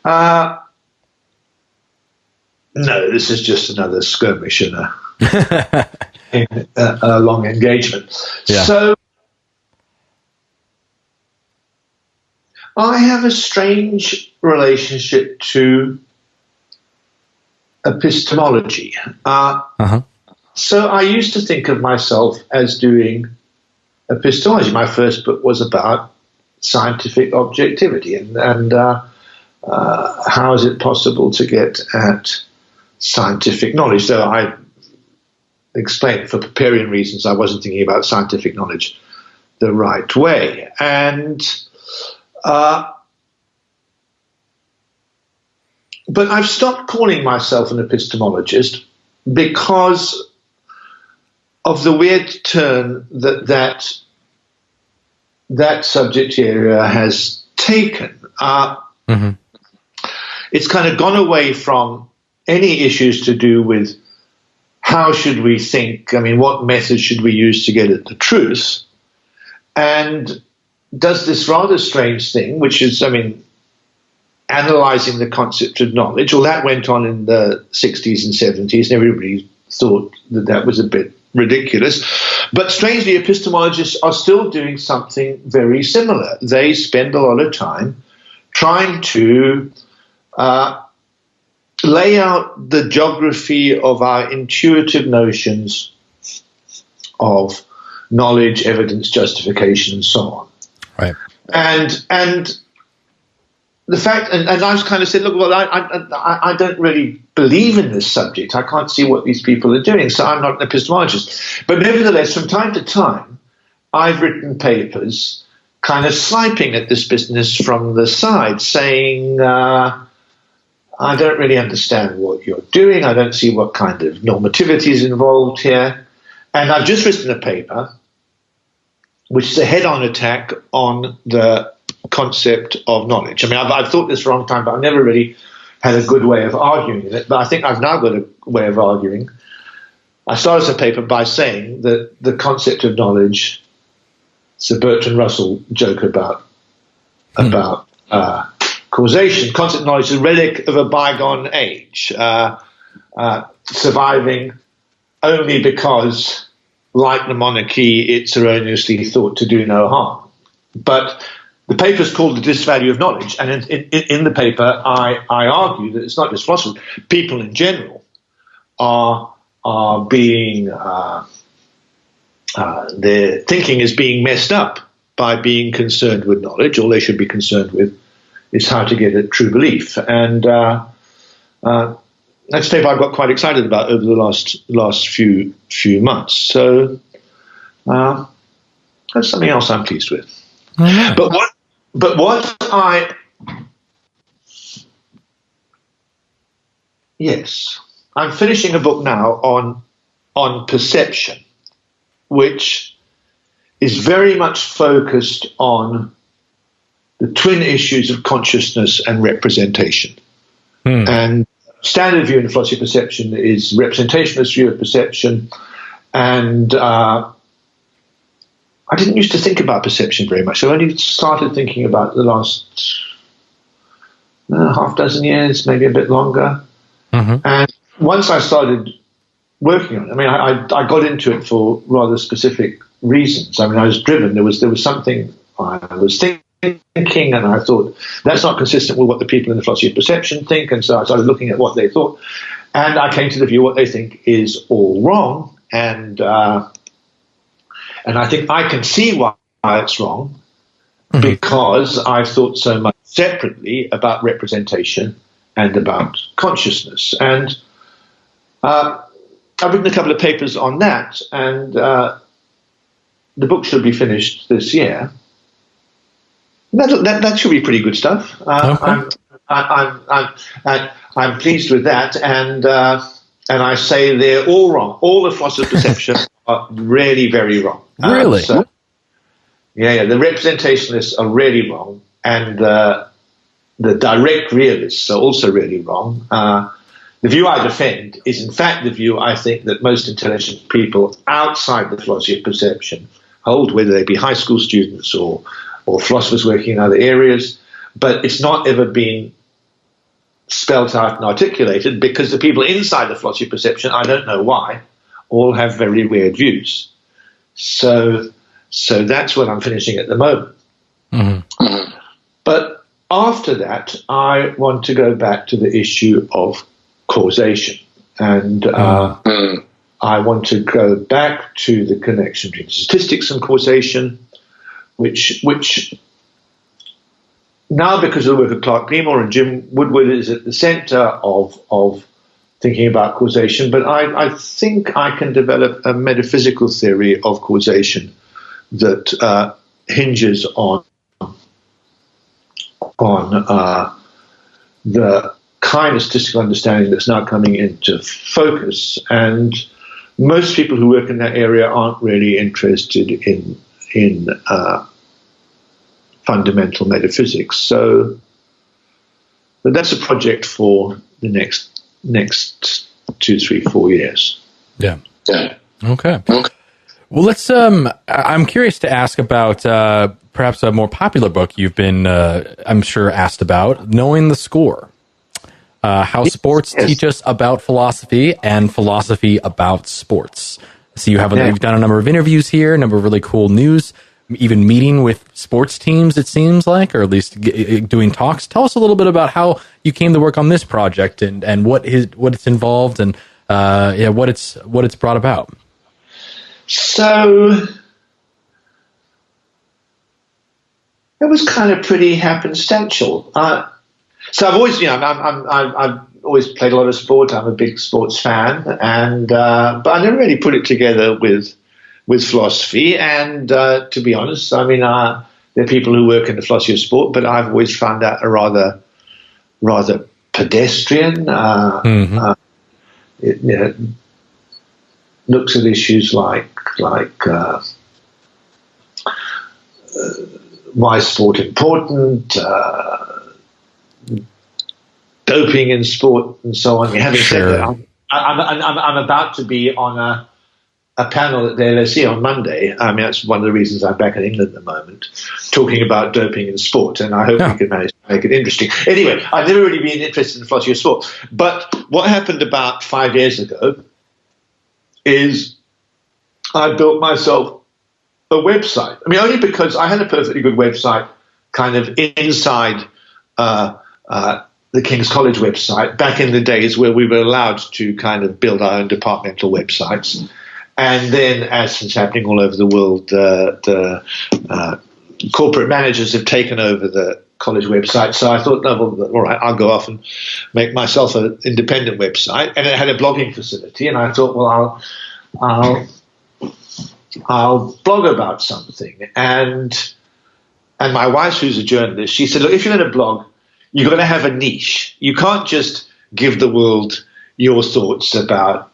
No, this is just another skirmish in a long engagement. Yeah. So I have a strange relationship to epistemology. So I used to think of myself as doing epistemology. My first book was about scientific objectivity and how is it possible to get at scientific knowledge. So I explained, for Papinian reasons, I wasn't thinking about scientific knowledge the right way. And but I've stopped calling myself an epistemologist because of the weird turn that subject area has taken. It's kind of gone away from any issues to do with how should we think, what method should we use to get at the truth, and does this rather strange thing, which is, analyzing the concept of knowledge. Well, that went on in the 60s and 70s, and everybody thought that was a bit ridiculous. But strangely, epistemologists are still doing something very similar. They spend a lot of time trying to lay out the geography of our intuitive notions of knowledge, evidence, justification, and so on. Right. And the fact, and I've kind of said, look, well, I don't really believe in this subject. I can't see what these people are doing, so I'm not an epistemologist. But nevertheless, from time to time, I've written papers kind of sniping at this business from the side, saying, I don't really understand what you're doing. I don't see what kind of normativity is involved here. And I've just written a paper which is a head-on attack on the concept of knowledge. I've thought this for a long time, but I've never really had a good way of arguing it. But I think I've now got a way of arguing. I started the paper by saying that the concept of knowledge, it's a Bertrand Russell joke about causation. Concept of knowledge is a relic of a bygone age, surviving only because, like the monarchy, it's erroneously thought to do no harm. But the paper is called The Disvalue of Knowledge, and in the paper I argue that it's not just philosophers, people in general are being, their thinking is being messed up by being concerned with knowledge. All they should be concerned with is how to get at true belief. And that's a paper I got quite excited about over the last few months. So that's something else I'm pleased with. Mm-hmm. But what I'm finishing a book now on perception, which is very much focused on the twin issues of consciousness and representation. And standard view in philosophy of perception is representationalist view of perception, and I didn't used to think about perception very much. I only started thinking about it the last half dozen years, maybe a bit longer. Mm-hmm. And once I started working on it, I got into it for rather specific reasons. I was driven. There was something I was thinking, and I thought that's not consistent with what the people in the philosophy of perception think, and so I started looking at what they thought, and I came to the view what they think is all wrong, and I think I can see why it's wrong, because I've thought so much separately about representation and about consciousness. And I've written a couple of papers on that, and the book should be finished this year. That should be pretty good stuff. Okay. I'm pleased with that, and I say they're all wrong. All the philosophers' perceptions are really very wrong. Really? Yeah. The representationists are really wrong, and the direct realists are also really wrong. The view I defend is, in fact, the view I think that most intelligent people outside the philosophy of perception hold, whether they be high school students or philosophers working in other areas. But it's not ever been spelt out and articulated, because the people inside the philosophy of perception, I don't know why, all have very weird views. So that's what I'm finishing at the moment. Mm-hmm. Mm-hmm. But after that, I want to go back to the issue of causation. And I want to go back to the connection between statistics and causation, which now, because of the work of Clark Gleamore and Jim Woodward, is at the center of thinking about causation. But I think I can develop a metaphysical theory of causation that hinges on the kind of statistical understanding that's now coming into focus. And most people who work in that area aren't really interested in fundamental metaphysics. So, but that's a project for the next 2, 3, 4 years. Yeah. Okay. Well, let's. I'm curious to ask about perhaps a more popular book you've been, I'm sure, asked about, Knowing the Score. How sports teach us about philosophy and philosophy about sports. So you've done a number of interviews here, a number of really cool news, even meeting with sports teams, it seems like, or at least doing talks. Tell us a little bit about how you came to work on this project and what it's involved and what it's brought about. So it was kind of pretty happenstantial. So I've always, I've always played a lot of sport. I'm a big sports fan, and but I never really put it together with philosophy. And to be honest, I mean, there are people who work in the philosophy of sport, but I've always found that a rather pedestrian. It looks at issues like why is sport important, doping in sport, and so on. Having said that, I'm about to be on a panel at the LSE on Monday. I mean, that's one of the reasons I'm back in England at the moment, talking about doping in sport, and I hope we can manage to make it interesting. Anyway, I've never really been interested in philosophy of sport, but what happened about 5 years ago is I built myself a website. I mean, only because I had a perfectly good website kind of inside the King's College website back in the days where we were allowed to kind of build our own departmental websites. And then, as is happening all over the world, the corporate managers have taken over the college website. So I thought, no, well, all right, I'll go off and make myself an independent website. And it had a blogging facility. And I thought, well, I'll blog about something. And my wife, who's a journalist, she said, look, if you're going to blog, you're going to have a niche. You can't just give the world your thoughts about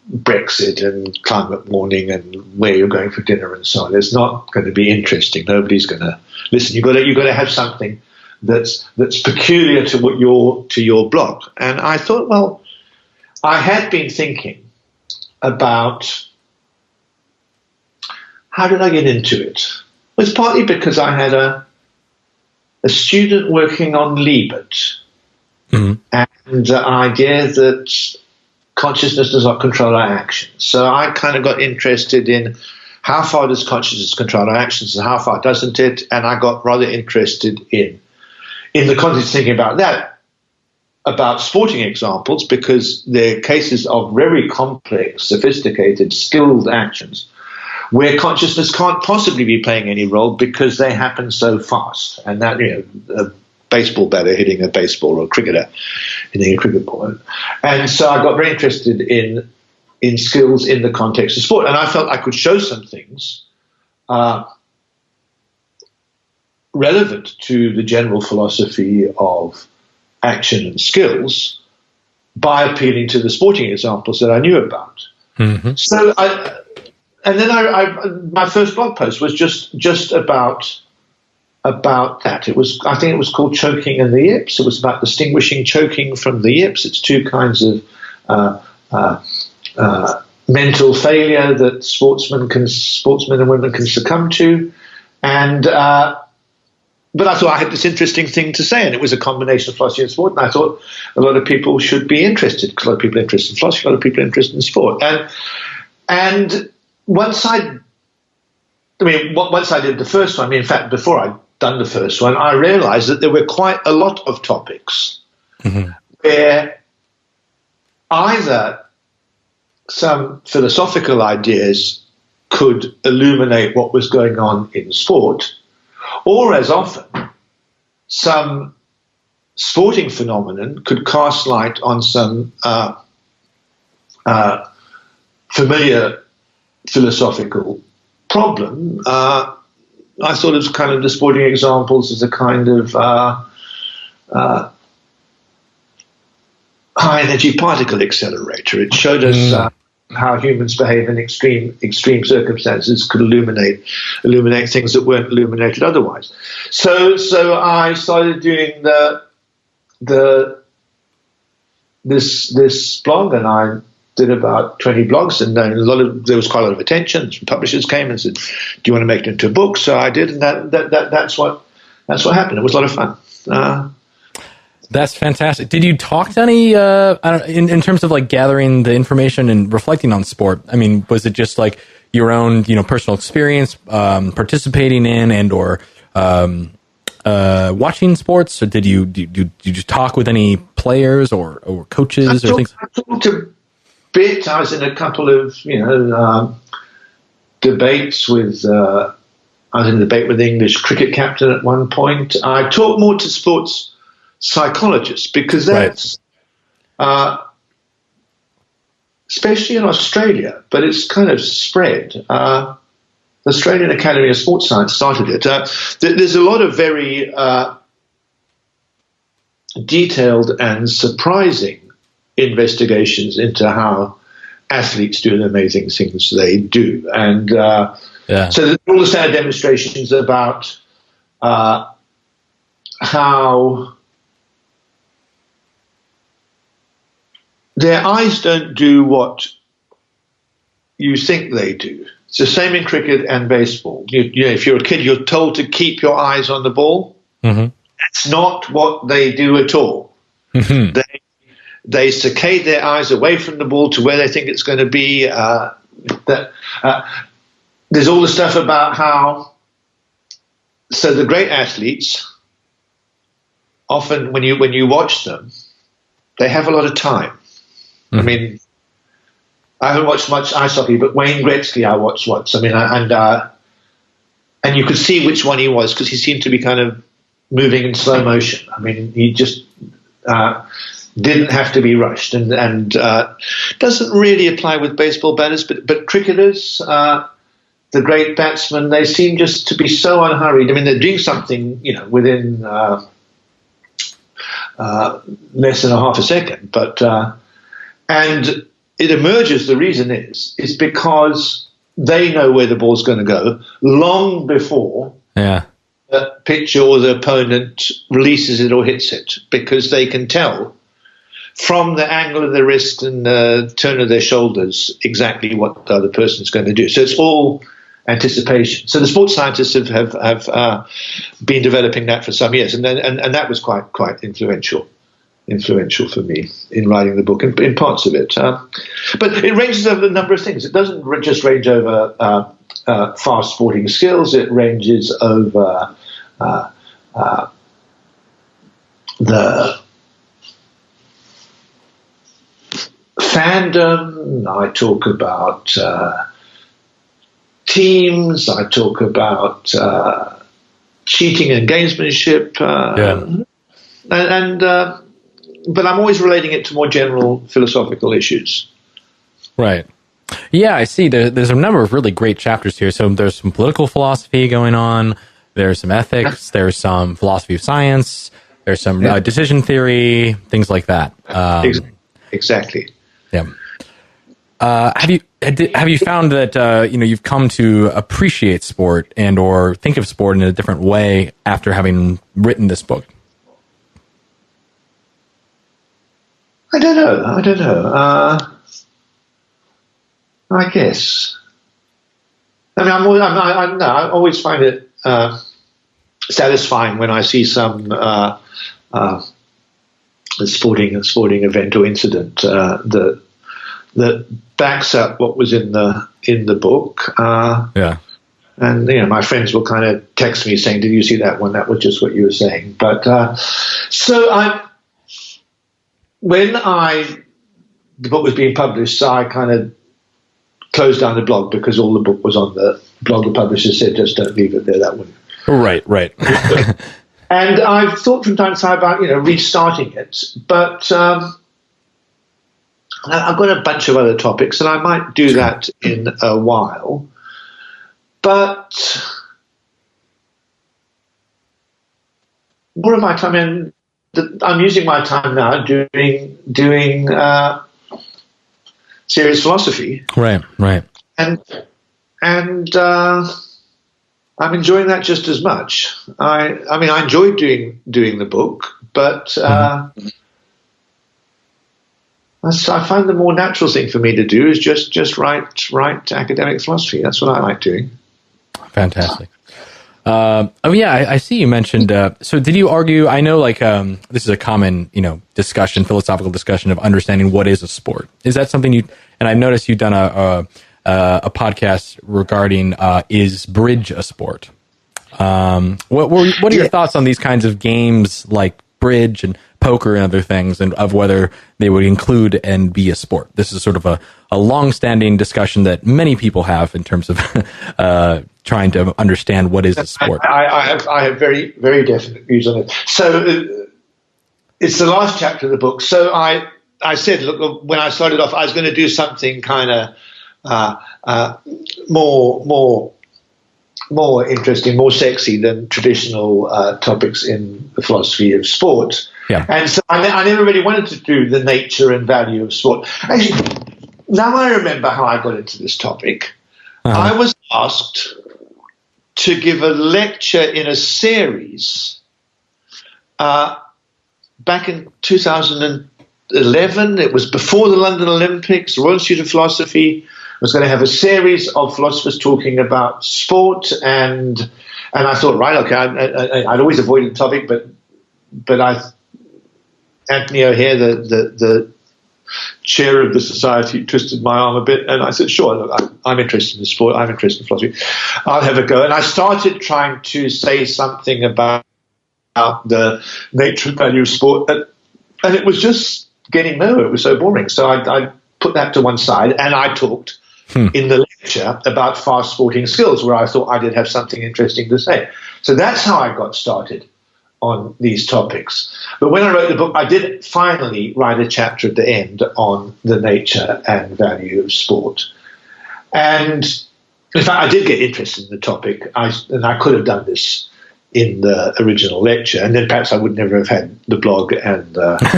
Brexit and climate warming and where you're going for dinner and so on. It's not going to be interesting. Nobody's going to listen. You've got to have something that's peculiar to your blog. And I thought, well, I had been thinking about how did I get into it. It was partly because I had a student working on Liebert, and the idea that consciousness does not control our actions. So I kind of got interested in how far does consciousness control our actions and how far doesn't it? And I got rather interested in the context of thinking about that, about sporting examples, because they're cases of very complex, sophisticated, skilled actions where consciousness can't possibly be playing any role because they happen so fast. And that, a baseball batter hitting a baseball or a cricketer hitting a cricket ball. And so I got very interested in skills in the context of sport. And I felt I could show some things relevant to the general philosophy of action and skills by appealing to the sporting examples that I knew about. Mm-hmm. So my first blog post was just about that. I think it was called Choking and the Yips. It was about distinguishing choking from the yips. It's two kinds of mental failure that sportsmen and women can succumb to, and but I thought I had this interesting thing to say, and it was a combination of philosophy and sport, and I thought a lot of people should be interested, because a lot of people are interested in philosophy, a lot of people are interested in sport. And once I did the first one, in fact, before I'd done the first one, I realized that there were quite a lot of topics where either some philosophical ideas could illuminate what was going on in sport, or as often, some sporting phenomenon could cast light on some familiar philosophical problem. I thought of kind of the sporting examples as a kind of high-energy particle accelerator. It showed us how humans behave in extreme circumstances could illuminate things that weren't illuminated otherwise. So I started doing this blog, and I did about 20 blogs, and there was quite a lot of attention. Some publishers came and said, "Do you want to make it into a book?" So I did, and that's what happened. It was a lot of fun. That's fantastic. Did you talk to any, in terms of like gathering the information and reflecting on sport? I mean, was it just like your own, personal experience, participating in and or watching sports, or did you just talk with any players or coaches or things? I talked a bit. I was in a couple of, debates with. I was in a debate with the English cricket captain at one point. I talked more to sports psychologists, because that's especially in Australia, but it's kind of spread. The Australian Academy of Sports Science started it. There's a lot of very detailed and surprising investigations into how athletes do the amazing things they do, and so there's all the standard demonstrations about how their eyes don't do what you think they do. It's the same in cricket and baseball. If you're a kid, you're told to keep your eyes on the ball. Mm-hmm. That's not what they do at all. Mm-hmm. They saccade their eyes away from the ball to where they think it's going to be. There's all the stuff about how. So the great athletes, often when you watch them, they have a lot of time. I mean, I haven't watched much ice hockey, but Wayne Gretzky I watched once. I mean, and you could see which one he was, because he seemed to be kind of moving in slow motion. I mean, he just didn't have to be rushed, and doesn't really apply with baseball batters, but cricketers, the great batsmen, they seem just to be so unhurried. I mean, they're doing something, within less than a half a second, but. And it emerges, the reason is because they know where the ball's going to go long before the pitcher or the opponent releases it or hits it, because they can tell from the angle of their wrist and the turn of their shoulders exactly what the other person's going to do. So it's all anticipation. So the sports scientists have been developing that for some years, and that was quite influential for me in writing the book, in parts of it. But it ranges over a number of things. It doesn't just range over fast sporting skills. It ranges over the fandom. I talk about teams. I talk about cheating and gamesmanship. But I'm always relating it to more general philosophical issues. Right. Yeah, I see. There's a number of really great chapters here. So there's some political philosophy going on. There's some ethics. There's some philosophy of science. There's some decision theory, things like that. Exactly. Yeah. Have you found that you've come to appreciate sport and or think of sport in a different way after having written this book? I don't know. I guess. I mean, I always find it satisfying when I see some sporting event or incident that backs up what was in the book. And my friends will kind of text me saying, "Did you see that one? That was just what you were saying." But when the book was being published, so I kind of closed down the blog because all the book was on the blog. The publisher said, "Just don't leave it there. That wouldn't." Right. And I've thought from time to time about restarting it, but I've got a bunch of other topics, and I might do that in a while. But more of my time, I'm using my time now doing serious philosophy. Right. And I'm enjoying that just as much. I mean, I enjoyed doing the book, but I find the more natural thing for me to do is just write academic philosophy. That's what I like doing. Fantastic. I see you mentioned. So, did you argue? I know, this is a common, discussion, philosophical discussion of understanding what is a sport. Is that something you? And I've noticed you've done a podcast regarding is bridge a sport? What are your thoughts on these kinds of games like bridge and poker and other things, and of whether they would include and be a sport? This is sort of a long-standing discussion that many people have in terms of trying to understand what is a sport. I have very, very definite views on it. So it's the last chapter of the book. So I said, look, when I started off, I was going to do something kind of more interesting, more sexy than traditional topics in the philosophy of sport. Yeah. And so I never really wanted to do the nature and value of sport. Actually, now I remember how I got into this topic. Uh-huh. I was asked to give a lecture in a series back in 2011. It was before the London Olympics. The Royal Institute of Philosophy was going to have a series of philosophers talking about sport, and I thought, right, okay, I'd always avoided the topic, but Anthony O'Hare, the chair of the society, twisted my arm a bit, and I said, sure, look, I'm interested in sport, I'm interested in philosophy, I'll have a go. And I started trying to say something about the nature and value of sport, and it was just getting nowhere. It was so boring. So I put that to one side, and I talked in the lecture about fast sporting skills, where I thought I did have something interesting to say. So that's how I got started on these topics. But when I wrote the book, I did finally write a chapter at the end on the nature and value of sport. And in fact, I did get interested in the topic, and I could have done this in the original lecture, and then perhaps I would never have had the blog. And but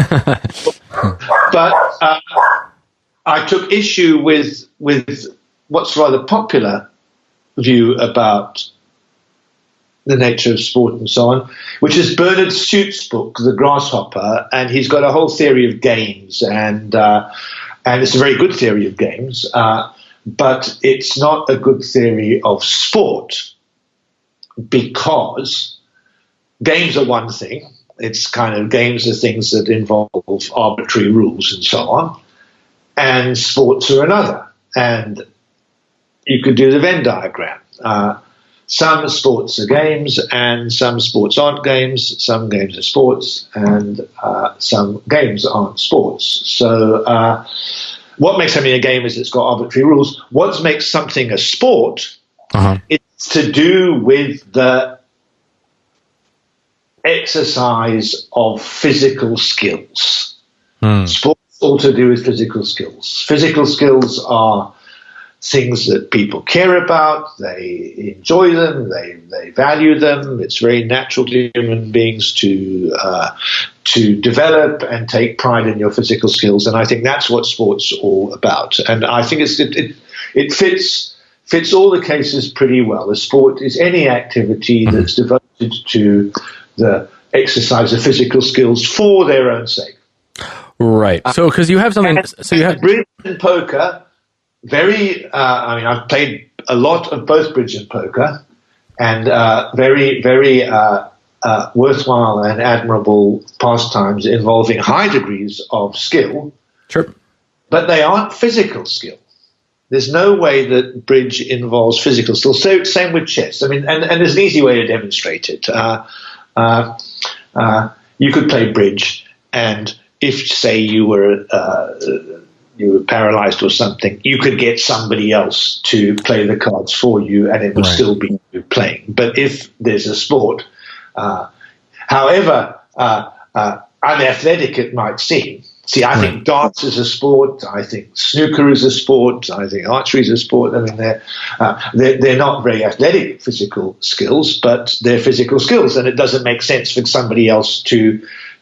I took issue with what's a rather popular view about the nature of sport and so on, which is Bernard Suit's book, The Grasshopper, and he's got a whole theory of games, and it's a very good theory of games, but it's not a good theory of sport, because games are one thing. It's kind of games are things that involve arbitrary rules and so on, and sports are another. And you could do the Venn diagram. Some sports are games, and some sports aren't games. Some games are sports, and some games aren't sports. So what makes something a game is it's got arbitrary rules. What makes something a sport It's to do with the exercise of physical skills. Sports all to do with physical skills. Physical skills are things that people care about, they enjoy them, they value them. It's very natural to human beings to develop and take pride in your physical skills, and I think that's what sports are all about. And I think it fits all the cases pretty well. A sport is any activity that's devoted to the exercise of physical skills for their own sake. Right. So, because you have something, you have bridge and poker. I've played a lot of both bridge and poker, and very worthwhile and admirable pastimes involving high degrees of skill. Sure. But they aren't physical skill. There's no way that bridge involves physical skill. So same with chess. And there's an easy way to demonstrate it. You could play bridge, and if, say, you were paralyzed or something, you could get somebody else to play the cards for you, and it would still be you playing. But if there's a sport, however unathletic it might seem, I think darts is a sport. I think snooker is a sport. I think archery is a sport. I mean, they're not very athletic physical skills, but they're physical skills, and it doesn't make sense for somebody else to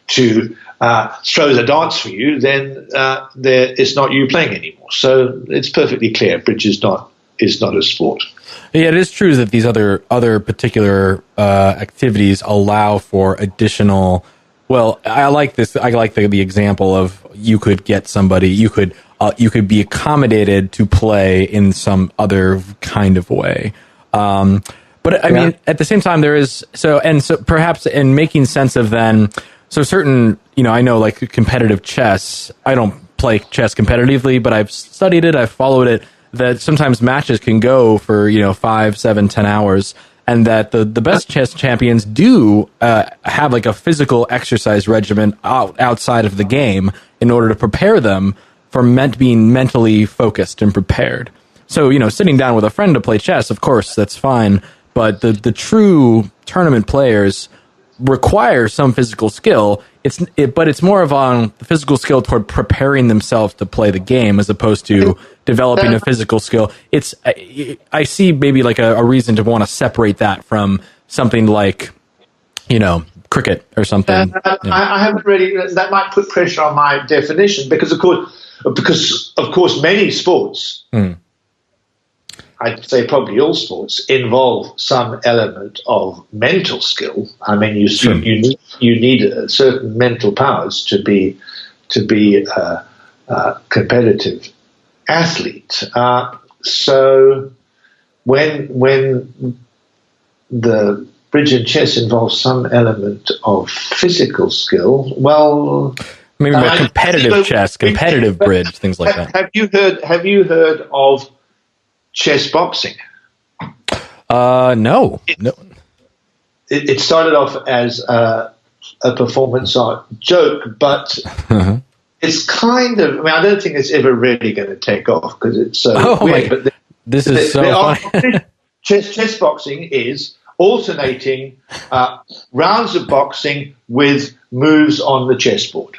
throw the darts for you. Then it's not you playing anymore. So it's perfectly clear. Bridge is not a sport. Yeah, it is true that these other particular activities allow for additional. Well, I like this. I like the example of you could get somebody. You could be accommodated to play in some other kind of way. But I mean, at the same time, there is so perhaps in making sense of then. So certain, I know like competitive chess. I don't play chess competitively, but I've studied it. I've followed it. That sometimes matches can go for 5, 7, 10 hours. And that the best chess champions do have like a physical exercise regimen outside of the game in order to prepare them for being mentally focused and prepared. So, sitting down with a friend to play chess, of course, that's fine. But the true tournament players require some physical skill. But it's more of on the physical skill toward preparing themselves to play the game as opposed to developing a physical skill. I see maybe like a reason to want to separate that from something like, cricket or something. I haven't really. That might put pressure on my definition because of course many sports. I'd say probably all sports involve some element of mental skill. I mean, you need certain mental powers to be a competitive athlete. So when the bridge and chess involves some element of physical skill, well, maybe more competitive chess, competitive bridge, things like that. Have you heard of chess boxing? No. It started off as a performance art joke, but it's kind of. I mean, I don't think it's ever really going to take off because it's so weird. But this is so funny. Chess boxing is alternating rounds of boxing with moves on the chessboard,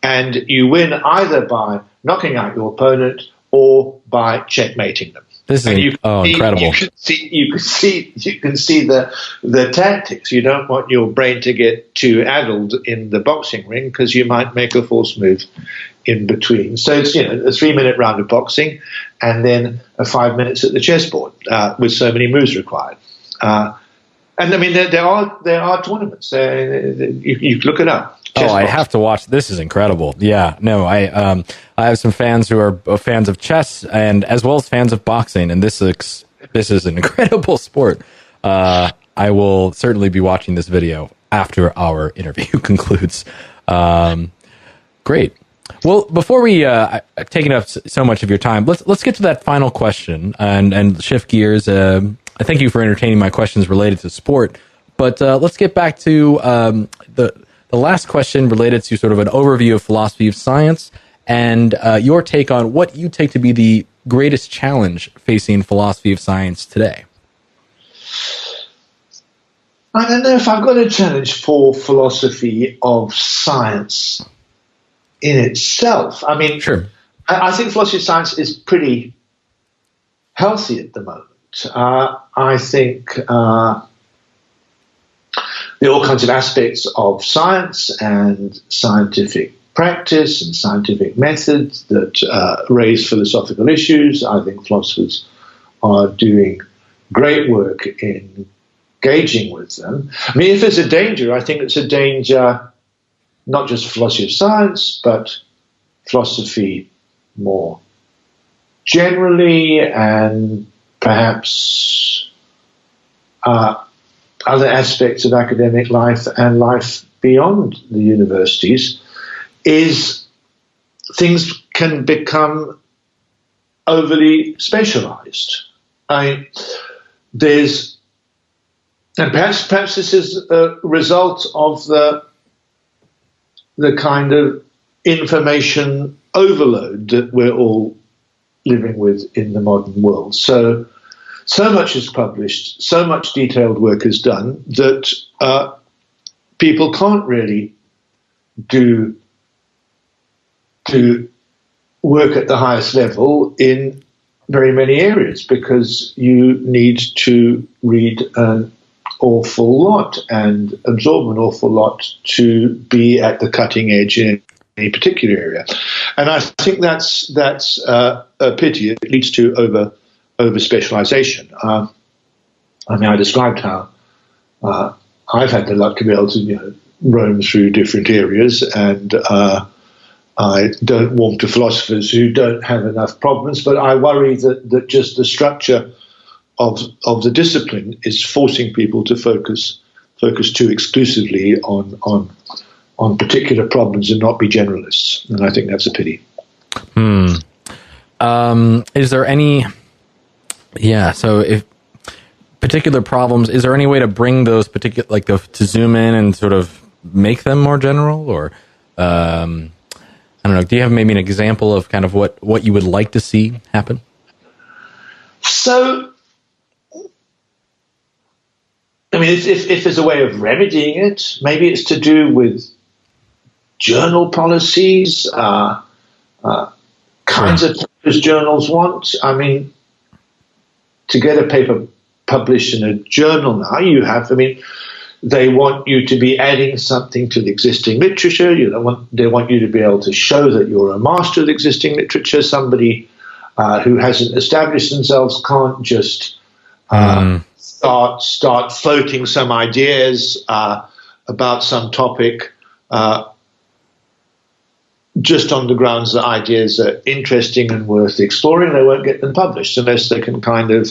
and you win either by knocking out your opponent or by checkmating them. This is incredible. You can see the tactics. You don't want your brain to get too addled in the boxing ring because you might make a false move in between. So it's a 3-minute round of boxing and then 5 minutes at the chessboard with so many moves required. And I mean there are tournaments. You look it up. I have to watch. This is incredible. Yeah, no, I have some fans who are fans of chess and as well as fans of boxing, and this is an incredible sport. I will certainly be watching this video after our interview concludes. Great. Well, before we taking up so much of your time, let's get to that final question and shift gears. Thank you for entertaining my questions related to sport, but let's get back to the last question related to sort of an overview of philosophy of science and your take on what you take to be the greatest challenge facing philosophy of science today. I don't know if I've got a challenge for philosophy of science in itself. I mean, Sure. I think philosophy of science is pretty healthy at the moment. I think there are all kinds of aspects of science and scientific practice and scientific methods that raise philosophical issues. I think philosophers are doing great work in engaging with them. I mean, if there's a danger, I think it's a danger not just philosophy of science, but philosophy more generally, and perhaps other aspects of academic life and life beyond the universities, is things can become overly specialized. And perhaps this is a result of the kind of information overload that we're all living with in the modern world. So much is published, so much detailed work is done that people can't really do work at the highest level in very many areas, because you need to read an awful lot and absorb an awful lot to be at the cutting edge in any particular area. And I think that's a pity. It leads to over specialization. I mean, I described how I've had the luck to be able to roam through different areas, and I don't warm to philosophers who don't have enough problems, but I worry that just the structure of the discipline is forcing people to focus too exclusively on particular problems and not be generalists. And I think that's a pity. Is there any... Yeah, so if particular problems, is there any way to bring those particular, like to zoom in and sort of make them more general? Or, I don't know, do you have maybe an example of kind of what you would like to see happen? So, I mean, if there's a way of remedying it, maybe it's to do with journal policies, kinds of papers journals want. I mean, to get a paper published in a journal now, they want you to be adding something to the existing literature. They want you to be able to show that you're a master of the existing literature. Somebody who hasn't established themselves can't just start floating some ideas about some topic just on the grounds that ideas are interesting and worth exploring. They won't get them published unless they can kind of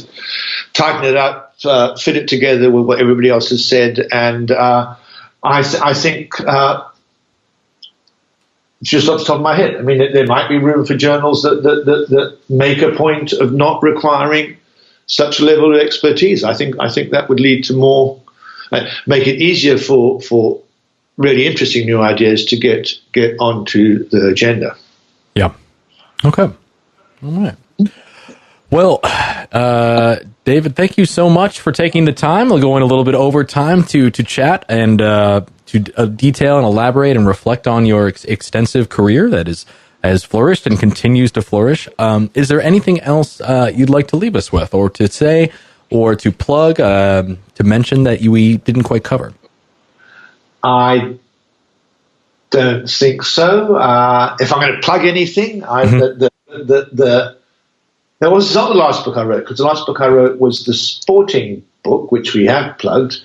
tighten it up, fit it together with what everybody else has said. And I think, just off the top of my head, I mean, there might be room for journals that make a point of not requiring such a level of expertise. I think that would lead to more, make it easier for really interesting new ideas to get onto the agenda. Yeah. Okay. All right. Well, David, thank you so much for taking the time. We'll go in a little bit over time to chat and to detail and elaborate and reflect on your extensive career that has flourished and continues to flourish. Is there anything else you'd like to leave us with, or to say, or to plug, to mention that we didn't quite cover? I don't think so. If I'm going to plug anything, this is not the last book I wrote, because the last book I wrote was the sporting book, which we have plugged.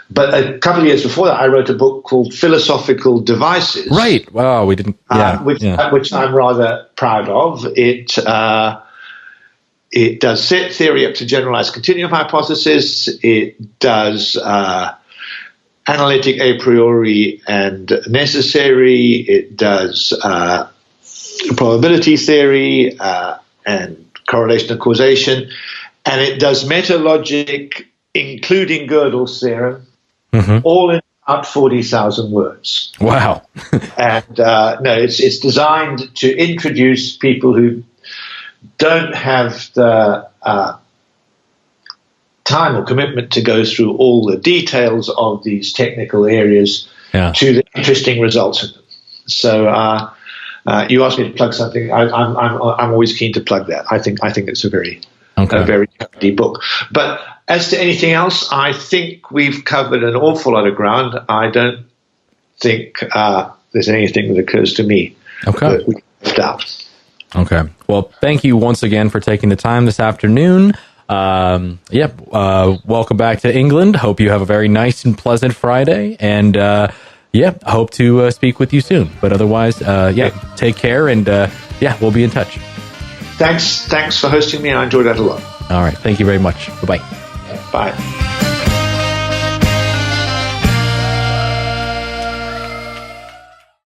But a couple of years before that, I wrote a book called Philosophical Devices. Right. Wow, we didn't. Yeah. Which I'm rather proud of. It does set theory up to generalized continuum hypothesis. It does analytic a priori and necessary. It does probability theory and correlation and causation, and it does meta-logic, including Gödel's theorem, all in about 40,000 words. Wow. And it's designed to introduce people who don't have the time or commitment to go through all the details of these technical areas to the interesting results in them. So you asked me to plug something. I'm always keen to plug that. I think it's a very handy book. But as to anything else, I think we've covered an awful lot of ground. I don't think there's anything that occurs to me that we left out. Okay. Well, thank you once again for taking the time this afternoon. Welcome back to England. Hope you have a very nice and pleasant Friday. And hope to speak with you soon. But otherwise, take care. And we'll be in touch. Thanks for hosting me. I enjoyed that a lot. All right. Thank you very much. Bye-bye. Bye.